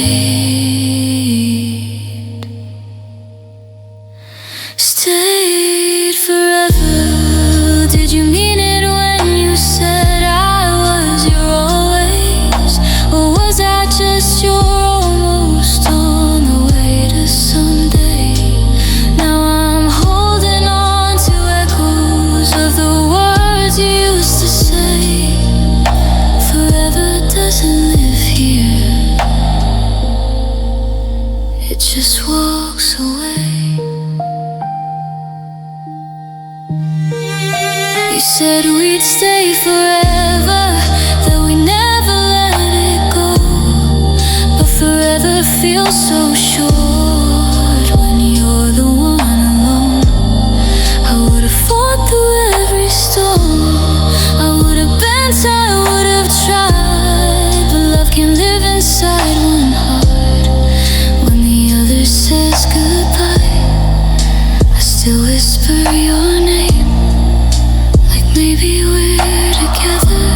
just walks away. You said we'd stay forever, that we never let it go. But forever feels so short when you're the one alone. I would've fought through every storm, I would've bent, I would've tried. But love can live inside one heart. When the other says goodbye, I still whisper your name, like maybe we're together,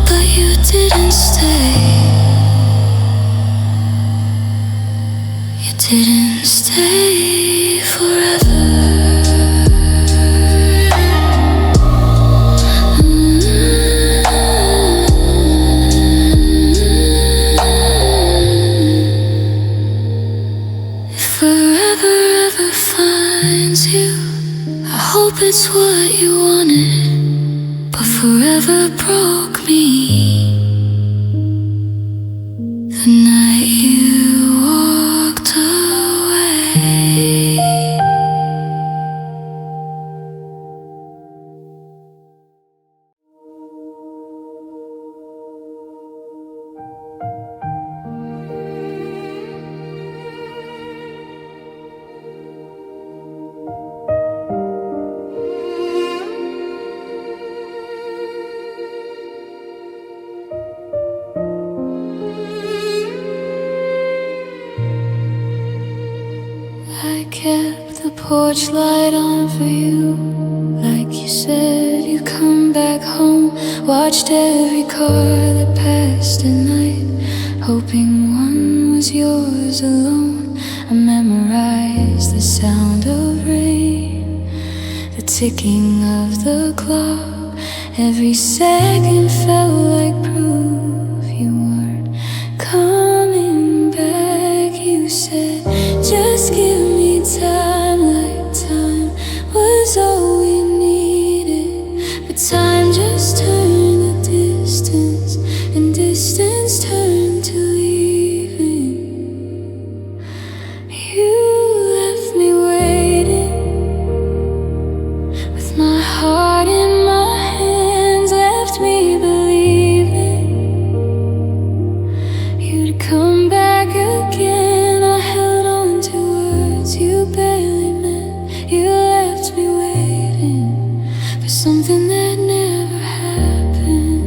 but you didn't stay. You didn't stay forever. Forever ever finds you, I hope it's what you wanted. But forever broke me the night you walked away. I kept the porch light on for you, like you said you'd come back home. Watched every car that passed at night, hoping one was yours alone. I memorized the sound of rain, the ticking of the clock. Every second felt like proof you weren't coming back. You said, just give me time, like time was all we needed. But time just turned the distance, and distance turned to leaving. You left me waiting, with my heart in my hands, left me believing you'd come back again. I held on to words you barely meant. You left me waiting for something that never happened.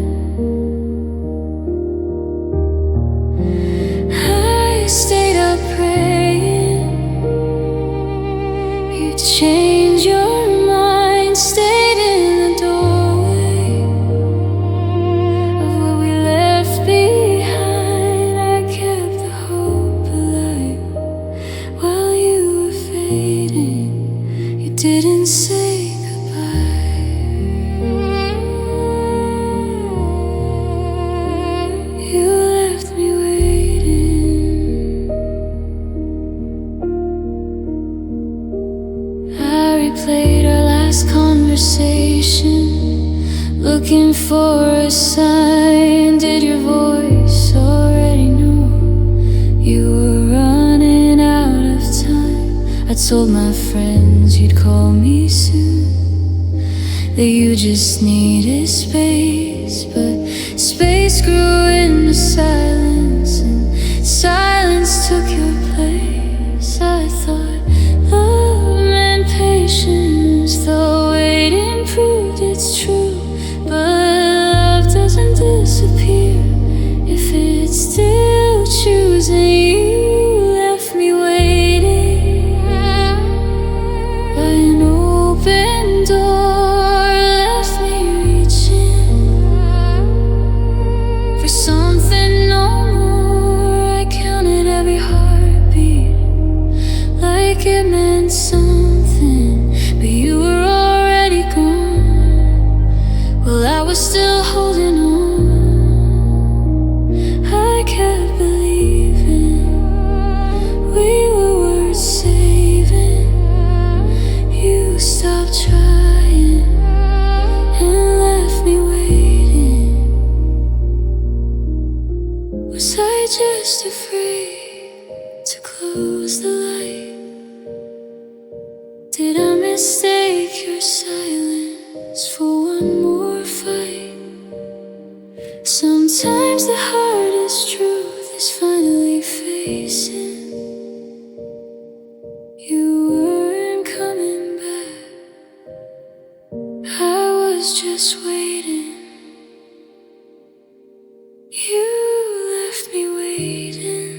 I stayed up praying you'd change your mind. Stayed in the doorway of what we left behind. I kept the hope alive while you were fading. You didn't say goodbye. You left me waiting. I replayed our last conversation, looking for a sign. Did your voice already know you were running out of time? I told my friends you'd call me soon, that you just needed space. But space grew into silence, and silence took your place. I thought love meant patience, though waiting proved it's true. But love doesn't disappear if it's still choosing you. Left me waiting by an open door, left me reaching for something no more. I counted every heartbeat like it meant something, but you were already gone. Well, I was still holding on. I kept believing we were worth saving. You stopped trying and left me waiting. Was I just afraid to close lose the light? Did I mistake your silence for one more fight? Sometimes the hardest truth is finally facing you weren't coming back. I was just waiting. You left me waiting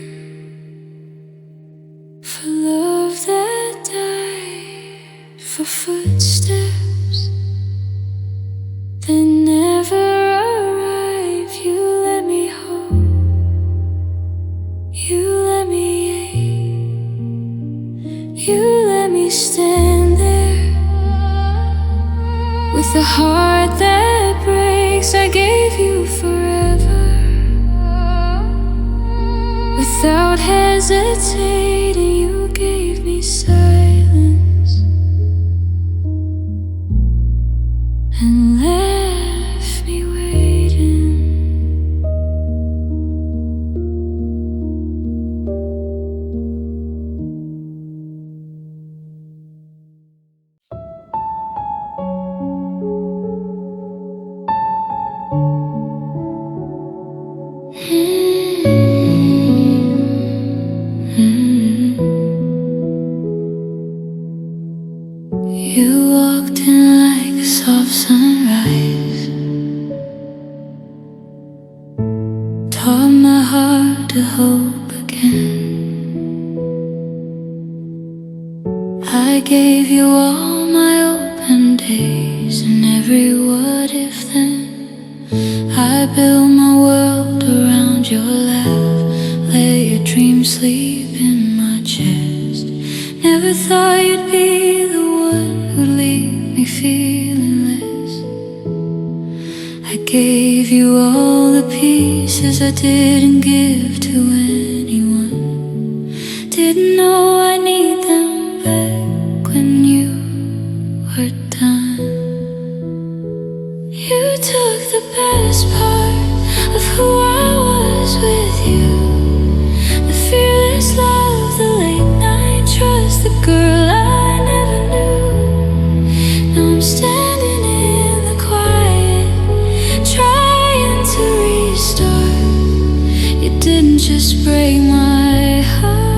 for love that died, for footsteps that never arrive. You let me hope, you let me ache, you let me stand there with a heart that breaks. I gave you forever without hesitating. You gave me silence and left me waiting. You walked in like a soft sunrise, taught my heart to hope again. I gave you all my open days and every what if then. I built my world around your laugh, let your dreams sleep in my chest. Never thought you'd be the one who'd leave me feeling less. I gave you all the pieces I didn't give to anyone. Didn't know I need them back when you were done. You took the best part of who I was with you, the fearless love, the late night trust, the girl I never knew. Now I'm standing in the quiet, trying to restart. You didn't just break my heart,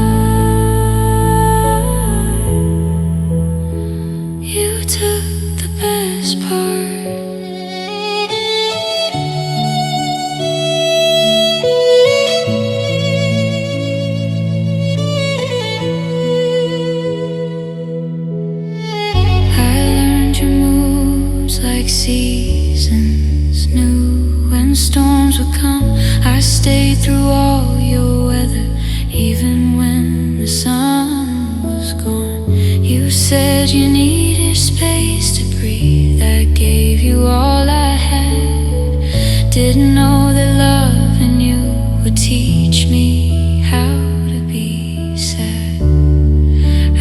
you took the best part. Like seasons knew when storms would come. I stayed through all your weather, even when the sun was gone. You said you needed space to breathe. I gave you all I had. Didn't know that loving you would teach me how to be sad.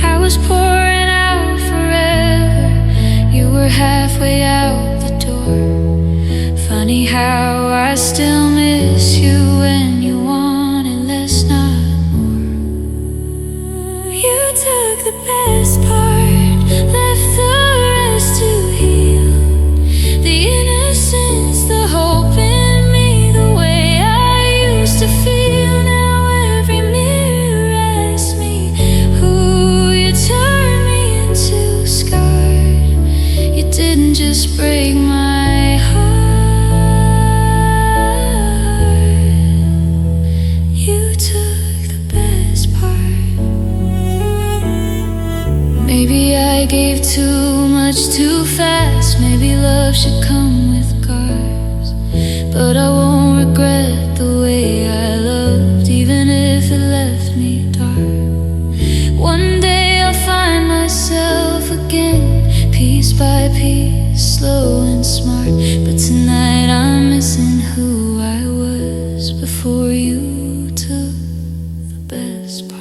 I was pouring out forever, you were halfway out the door. Funny how I still miss you when you wanted less, not more. You took the best part, left the rest to heal. The innocence, the hope in me, the way I used to feel. Now every mirror asks me who you turned me into, scarred. You didn't just break my heart, you took the best part. Maybe I gave too much too fast. Maybe love should come with scars. But I won't regret the way I loved, even if it left me dark. One day I'll find myself again, piece by piece, slow and smart. But tonight I'm missing who I was before you took the best part.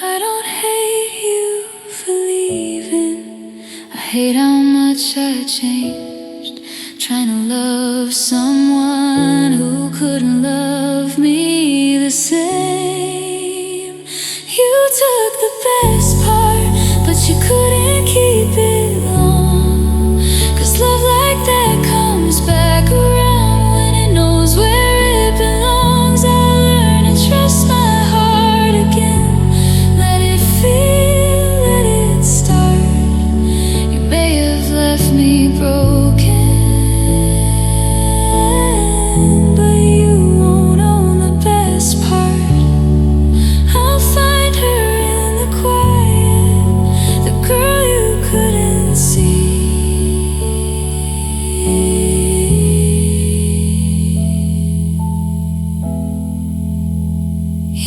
I don't hate you for leaving. hate how much I changed, trying to love someone who couldn't love me the same. You took the best part, but you couldn't keep it long. 'Cause love like that comes back around when it knows where it belongs. I learned to trust my heart again, let it feel, let it start. You may have left me broken, but you won't own the best part. I'll find her in the quiet, the girl you couldn't see.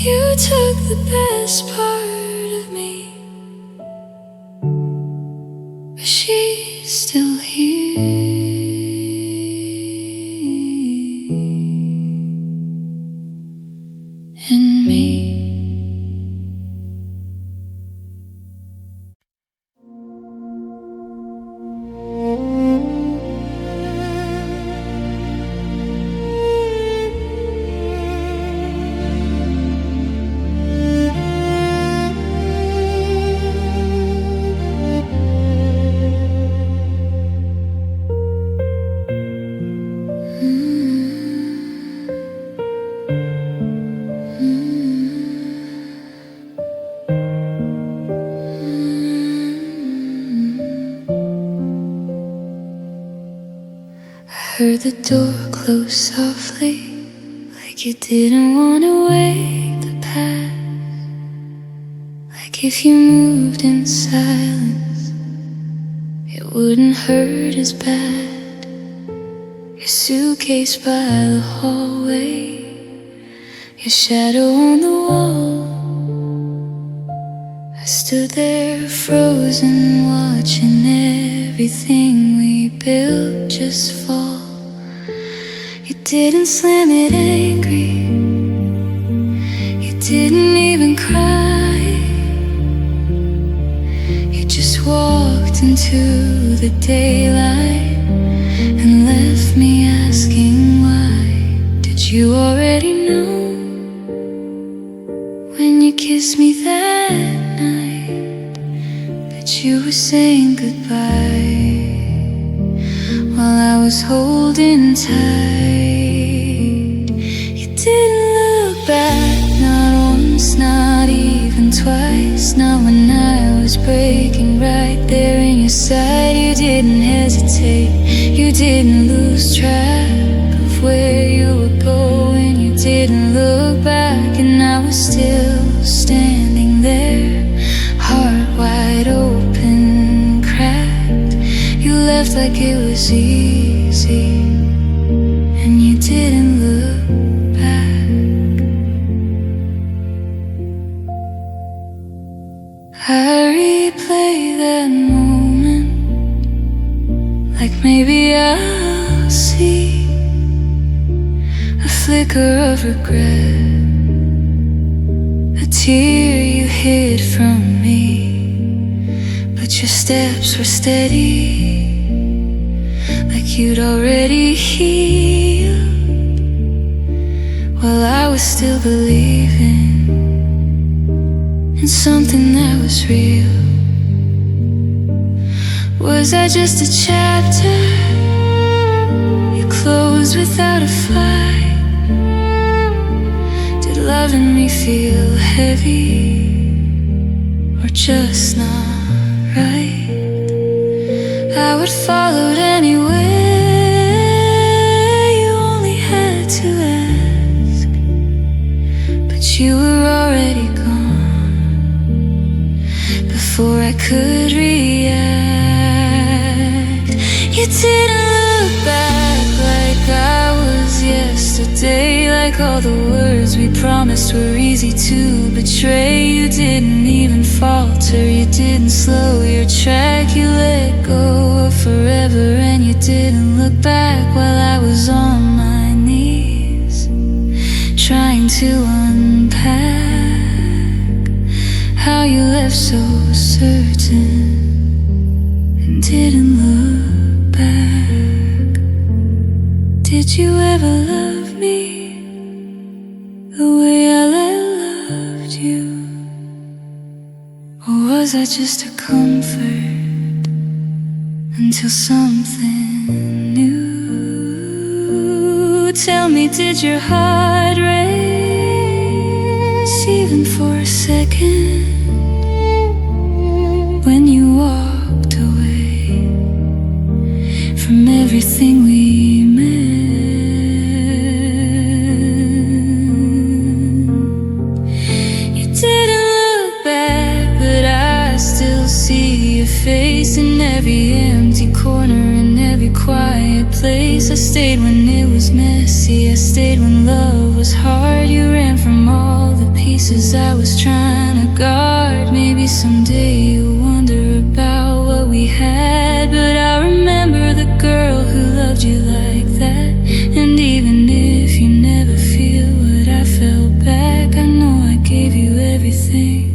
You took the best part of me, but she's still here. In me. Heard the door close softly, like you didn't want to wake the past. Like if you moved in silence, it wouldn't hurt as bad. Your suitcase by the hallway, your shadow on the wall. I stood there frozen, watching everything we built just fall. You didn't slam it angry, you didn't even cry. You just walked into the daylight and left me asking why. Did you already know when you kissed me that night that you were saying goodbye while I was holding tight? You didn't look back, not once, not even twice. Not when I was breaking right there in your side. You didn't hesitate, you didn't lose track of where you were going. You didn't look back, and I was still standing there, heart wide open, cracked. You left like it was easy, and you didn't look back. I replay that moment, like maybe I'll see a flicker of regret, a tear you hid from me. But your steps were steady, like you'd already healed, while I was still believing in something that was real. Was I just a chapter you closed without a fight? Did loving me feel heavy or just not right? I would follow it anyway. You only had to ask, but you were already gone before I could react. You didn't look back like I was yesterday, like all the words we promised were easy to betray. You didn't even falter, you didn't slow your track. You let go of forever, and you didn't look back while I was on my knees, trying to unpack how you left so certain and didn't look back. Did you ever love me the way I loved you? Or was I just a comfort until something new? Tell me, did your heart race even for a second when you walked away from everything we meant? You didn't look back, but I still see your face in every empty corner, in every quiet place. I stayed when it was messy, I stayed when love was hard. You ran from all the pieces I was trying to guard. Maybe someday you'll wonder about what we had, but I remember the girl who loved you like that. And even if you never feel what I felt back, I know I gave you everything,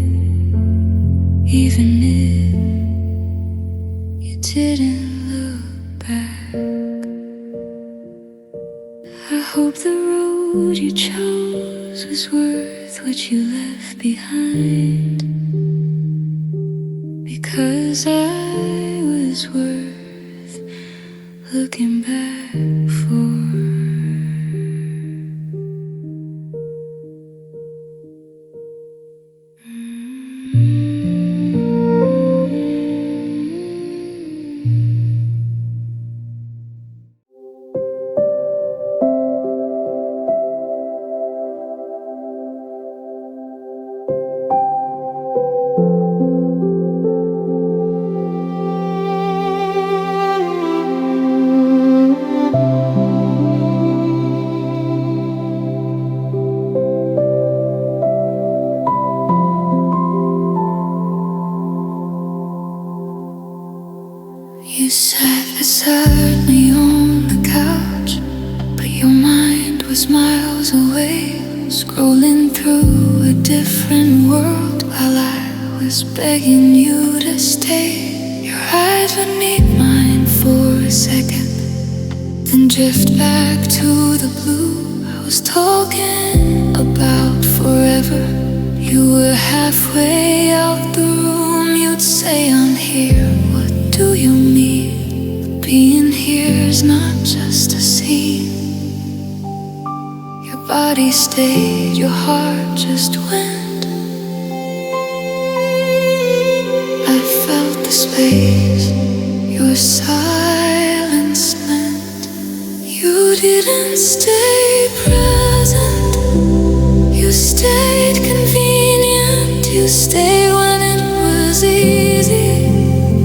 even if you didn't look back. I hope the road you chose was worth what you left behind, because I was worth looking back for. You sat beside me on the couch, but your mind was miles away, scrolling through a different world while I was begging you to stay. Your eyes would meet mine for a second, then drift back to the blue. I was talking about forever. You were halfway out the room. You'd say, I'm here. What do you mean? Being here's not just a scene. Your body stayed, your heart just went. I felt the space your silence meant. You didn't stay present, you stayed convenient. You stayed when it was easy,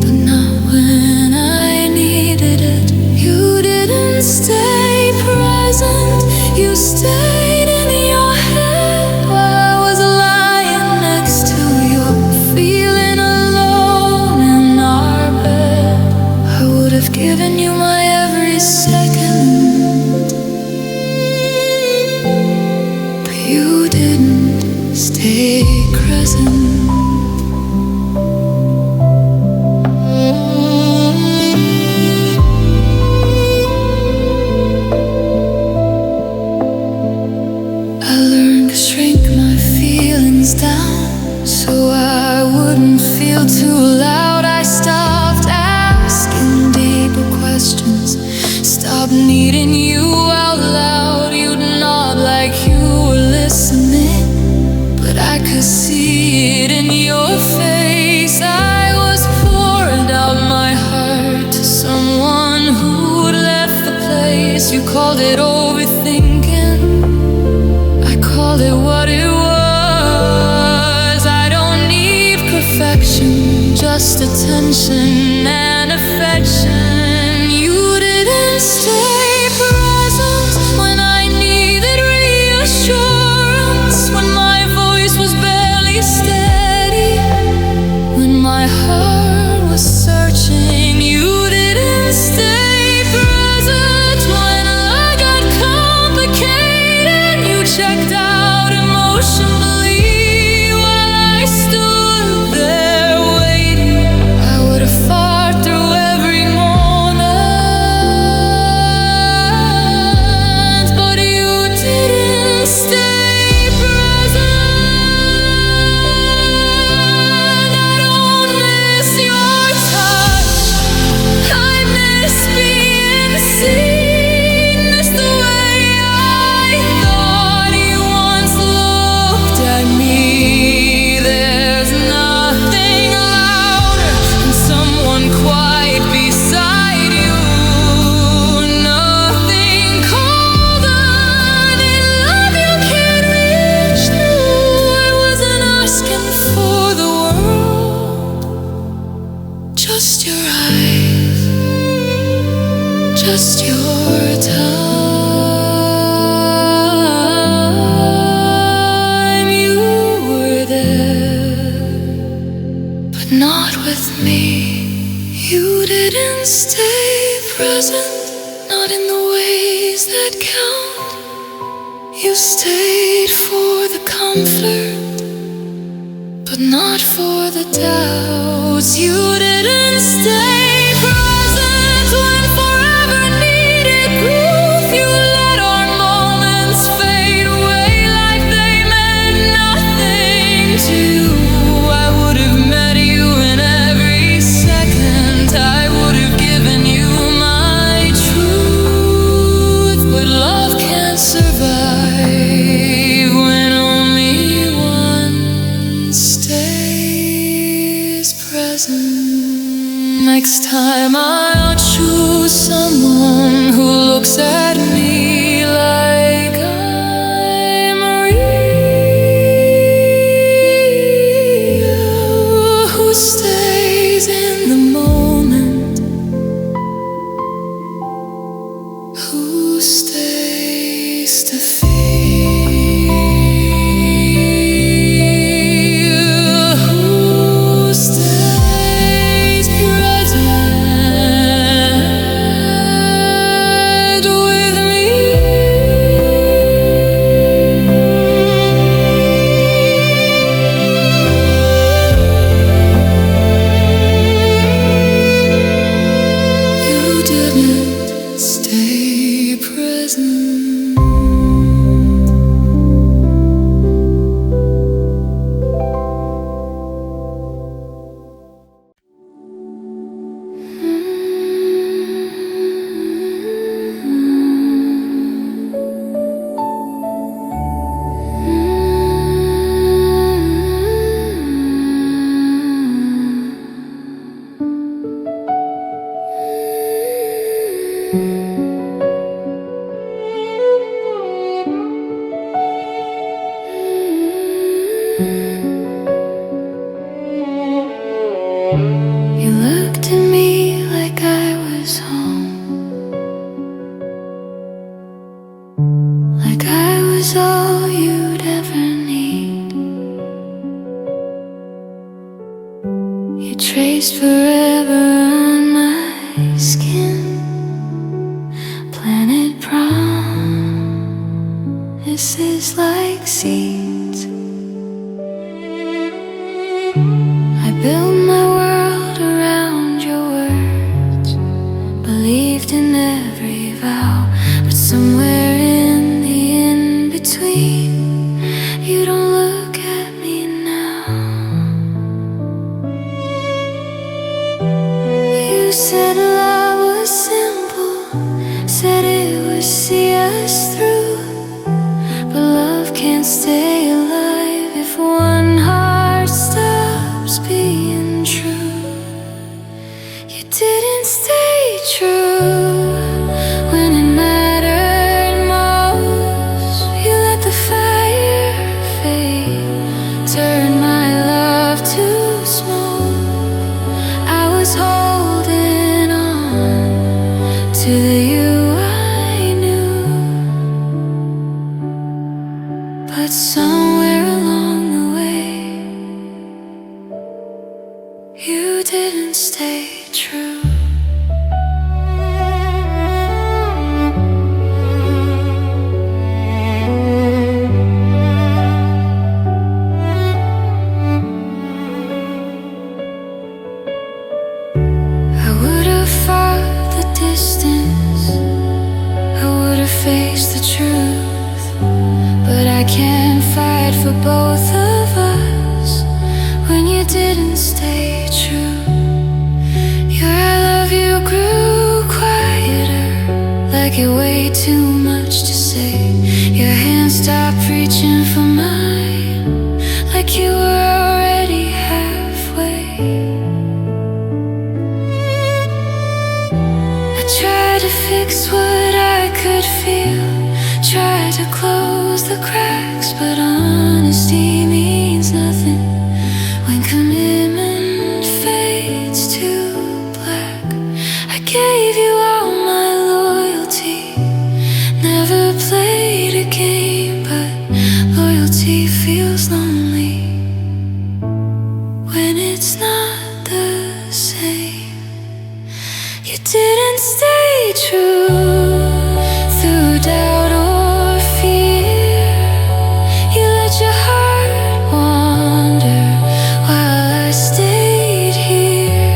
but not when I needed it. You didn't stay present, you stayed in your head while I was lying next to you, feeling alone in our bed. I would have given you my every second, but you didn't stay present. I learned to shrink my feelings down so I wouldn't feel too loud. I stopped asking deeper questions, stopped needing you out loud. You'd nod like you were listening, but I could see it in your face. I was pouring out my heart to someone who'd left the place. You called it overthinking, I called it what it was. I don't need perfection, just attention and affection. You didn't stay present when I needed reassurance, when my voice was barely steady, when my heart was searching. You didn't stay present when I got complicated. You checked out emotionally while I stood there waiting. I would have fought through every Just your eyes, just your time. You were there, but not with me. You didn't stay present, not in the ways that count. You stayed for the comfort, but not for the doubts. You didn't stay present when forever needed proof. You let our moments fade away like they meant nothing to you. I would have met you in every second. I would have given you my truth, but love can't survive when only one stays present. Next time I'll choose someone who looks at me like I'm real, who stays in the moment, who stays to feel, who stays present with me. You didn't stay present. You looked at me like I was home, like I was all you'd ever need. You traced forever on my skin, planted promises like seeds. I built my world around your words, believed in every vow, but somewhere in the in-between, you don't look at me now. You said love was simple, said it would see us through, but love can't stay alive if one heart stops being true. You didn't stay true when it mattered most. You let the fire fade, turned my love to smoke. I was holding on to the you I knew, but somewhere along the way, you didn't stay true. I would have fought the distance, I would have faced the truth, but I can't fight for both of us when you didn't stay true. Your I love you grew quieter, like it weighed too much to say. Your hands stopped reaching for mine, like you were already halfway. I tried to fix what I could feel, tried to close the cracks, but honesty means nothing when commitment fades too You didn't stay true through doubt or fear. You let your heart wander while I stayed here.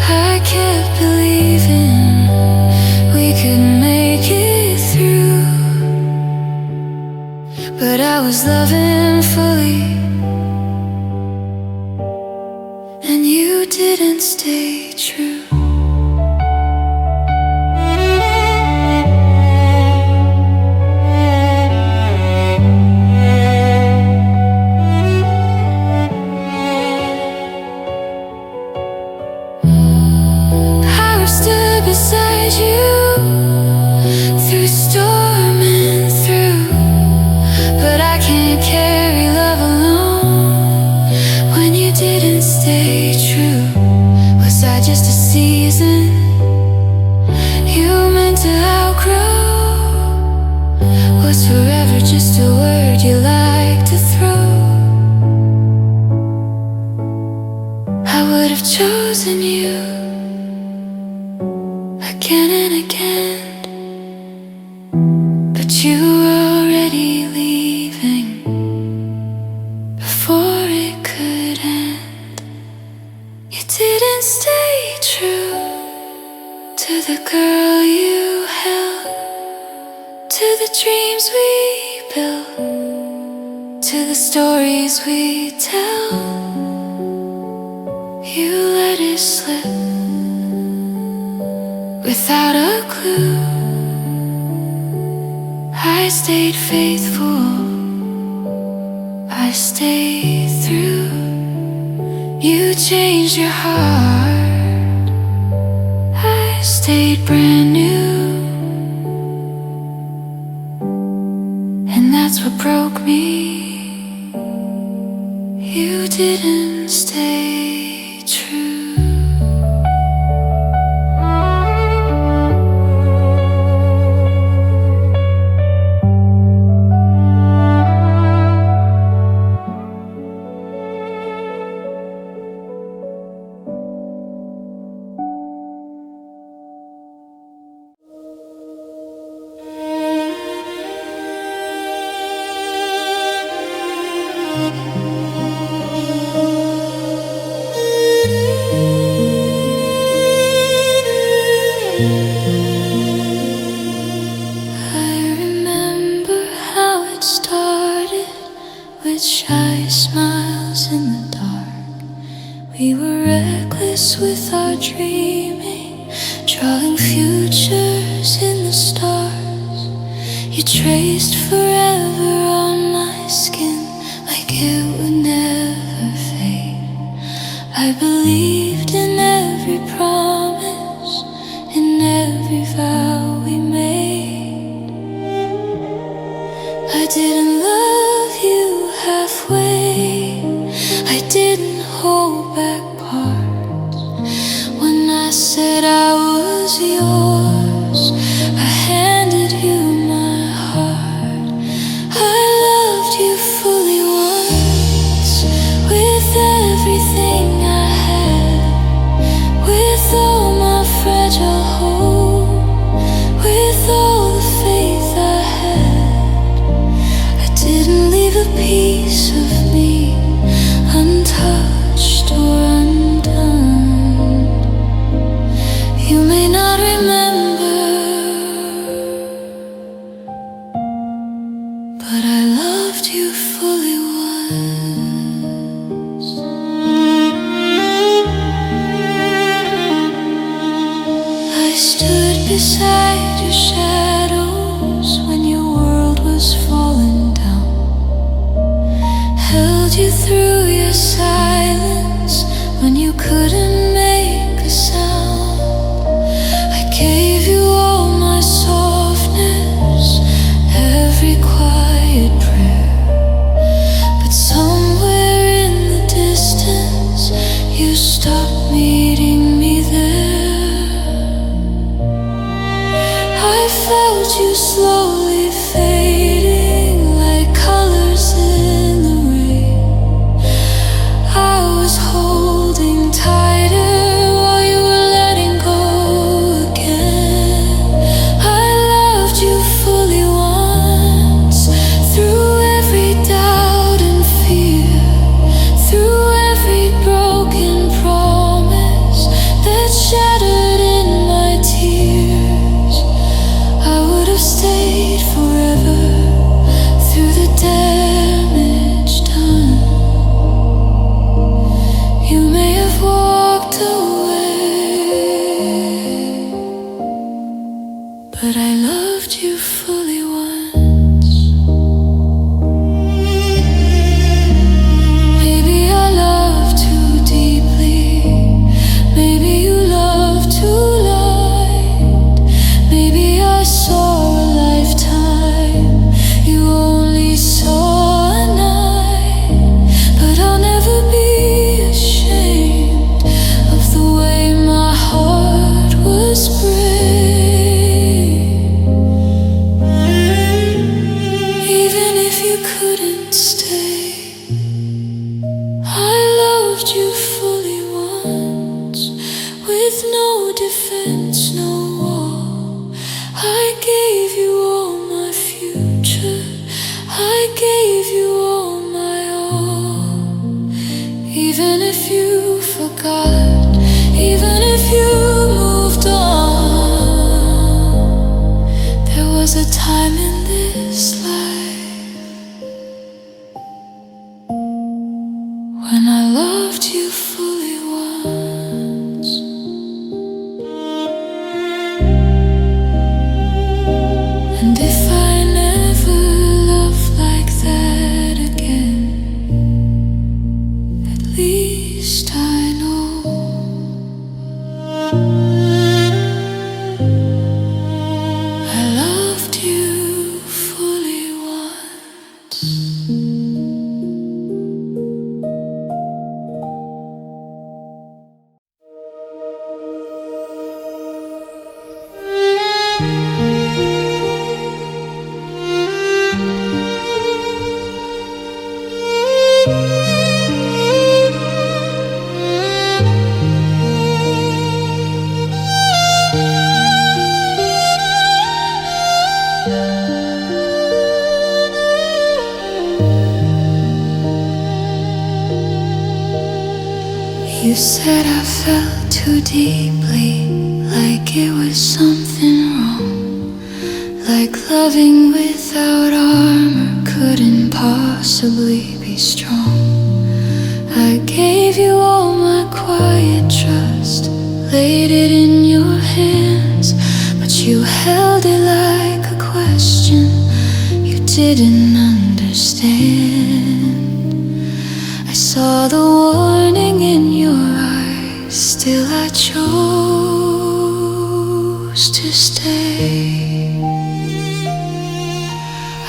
I kept believing we could make it through, but I was loving fully, and you didn't stay true. I stood beside you through storm and through, but I can't carry love alone when you didn't stay true. Was I just a season you meant to outgrow? Was forever just a word you like to throw? I would have chosen you again and again, but you were already leaving before it could end. You didn't stay true to the girl you held, to the dreams we built, to the stories we tell. You let it slip without a clue. I stayed faithful, I stayed through. You changed your heart, I stayed brand new. And that's what broke me. You didn't stay true. I remember how it started with shy smiles in the dark. We were reckless with our dreaming, drawing futures in the stars. You traced forever on my skin like it would never fade. I believed in every promise, in every vow we made. I didn't love you halfway, I didn't hold back parts. When I said I was yours, I handed you my heart. I loved you fully once, with everything I had, with all my fragile hope, with all the faith I had. I didn't leave a piece of me untouched or undone. You may not remember, but I loved you fully once. I stood beside your shadows when your world was falling down, held you through your silence when you couldn't make a sound. I gave you all my softness, every quiet prayer, but somewhere in the distance you stopped meeting me there. I felt you slowly fading like colors in the rain. I was holding tighter while you were letting fence, no wall. I gave you all my future. I gave you all my all. Even if you forgot, even if you moved on, there was a time in this life when I loved you fully once. And if I never love like that again, at least I know I loved you fully once. You said I felt too deeply, like it was something wrong, like loving without armor couldn't possibly be strong. I gave you all my quiet trust, laid it in your hands, but you held it like a question you didn't understand. I saw the warning in your eyes, still I chose to stay.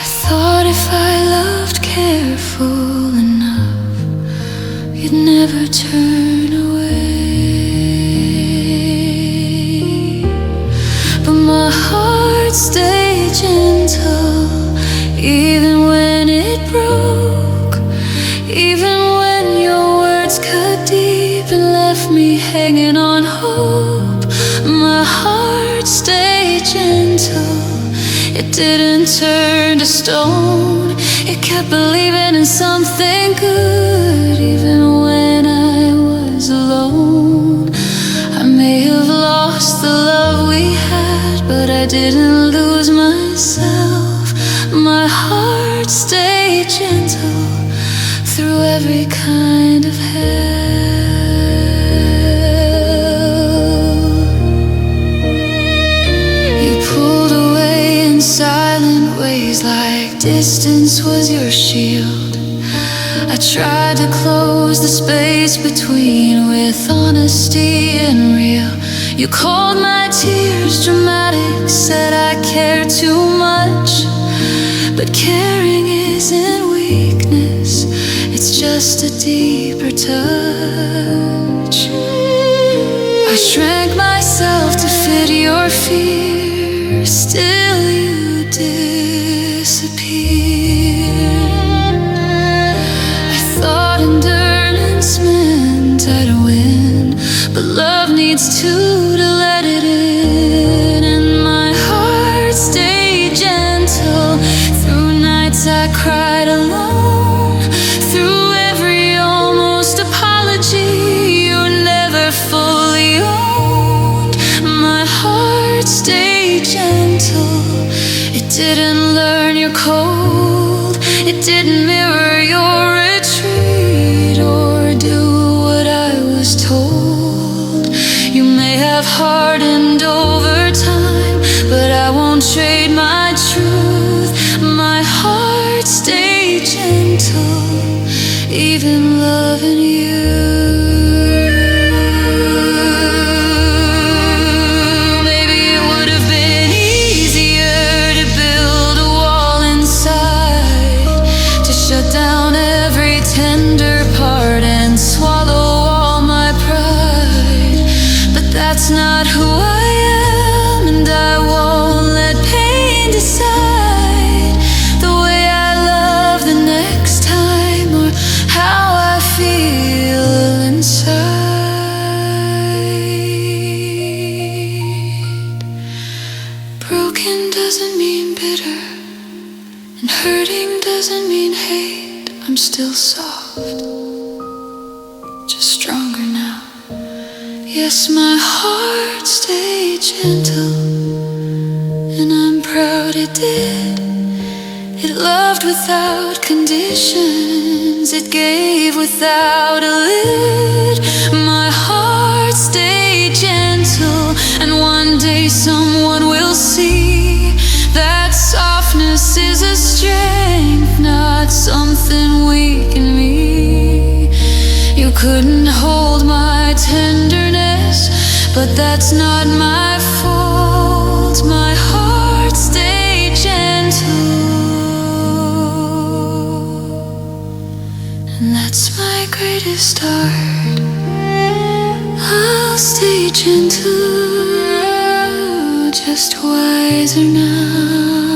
I thought if I loved careful enough, you'd never turn away. But my heart stayed gentle, even when it broke, even when your words cut deep and left me hanging on hope. My heart stayed gentle, it didn't turn to stone. It kept believing in something good, even when I was alone. I may have lost the love we had, but I didn't lose myself. My heart stayed gentle through every kind of hell. You pulled away in silent ways, like distance was your shield. I tried to close the space between with honesty and real. You called my tears dramatic, said I care too much, but caring isn't weakness, it's just a deeper touch. I shrank myself to fit your fear, still you disappeared. I thought endurance meant I'd win, but love needs two to let it in. And my heart stayed gentle through nights I cried alone, through every almost apology you never fully owned. My heart stayed gentle, it didn't learn your cold, it didn't mirror your retreat or do what I was told. You may have hardened over time, but I won't trade my truth. My heart stayed gentle, even loving you. Maybe it would have been easier to build a wall inside, to shut down every tender part and swallow all my pride. But that's not who I am, and I won't let pain decide the way I love the next time, or how I feel inside. bitter, and hurting doesn't mean hate. I'm still soft, just stronger now. Yes, my heart stayed gentle, and I'm proud it did. It loved without conditions, it gave without a lid. My heart stayed gentle, and one day someone will see that softness is a strength, not something weak in me. You couldn't hold my tenderness, but that's not my fault. My heart stayed gentle, and that's my greatest art. I'll stay gentle, just wiser now.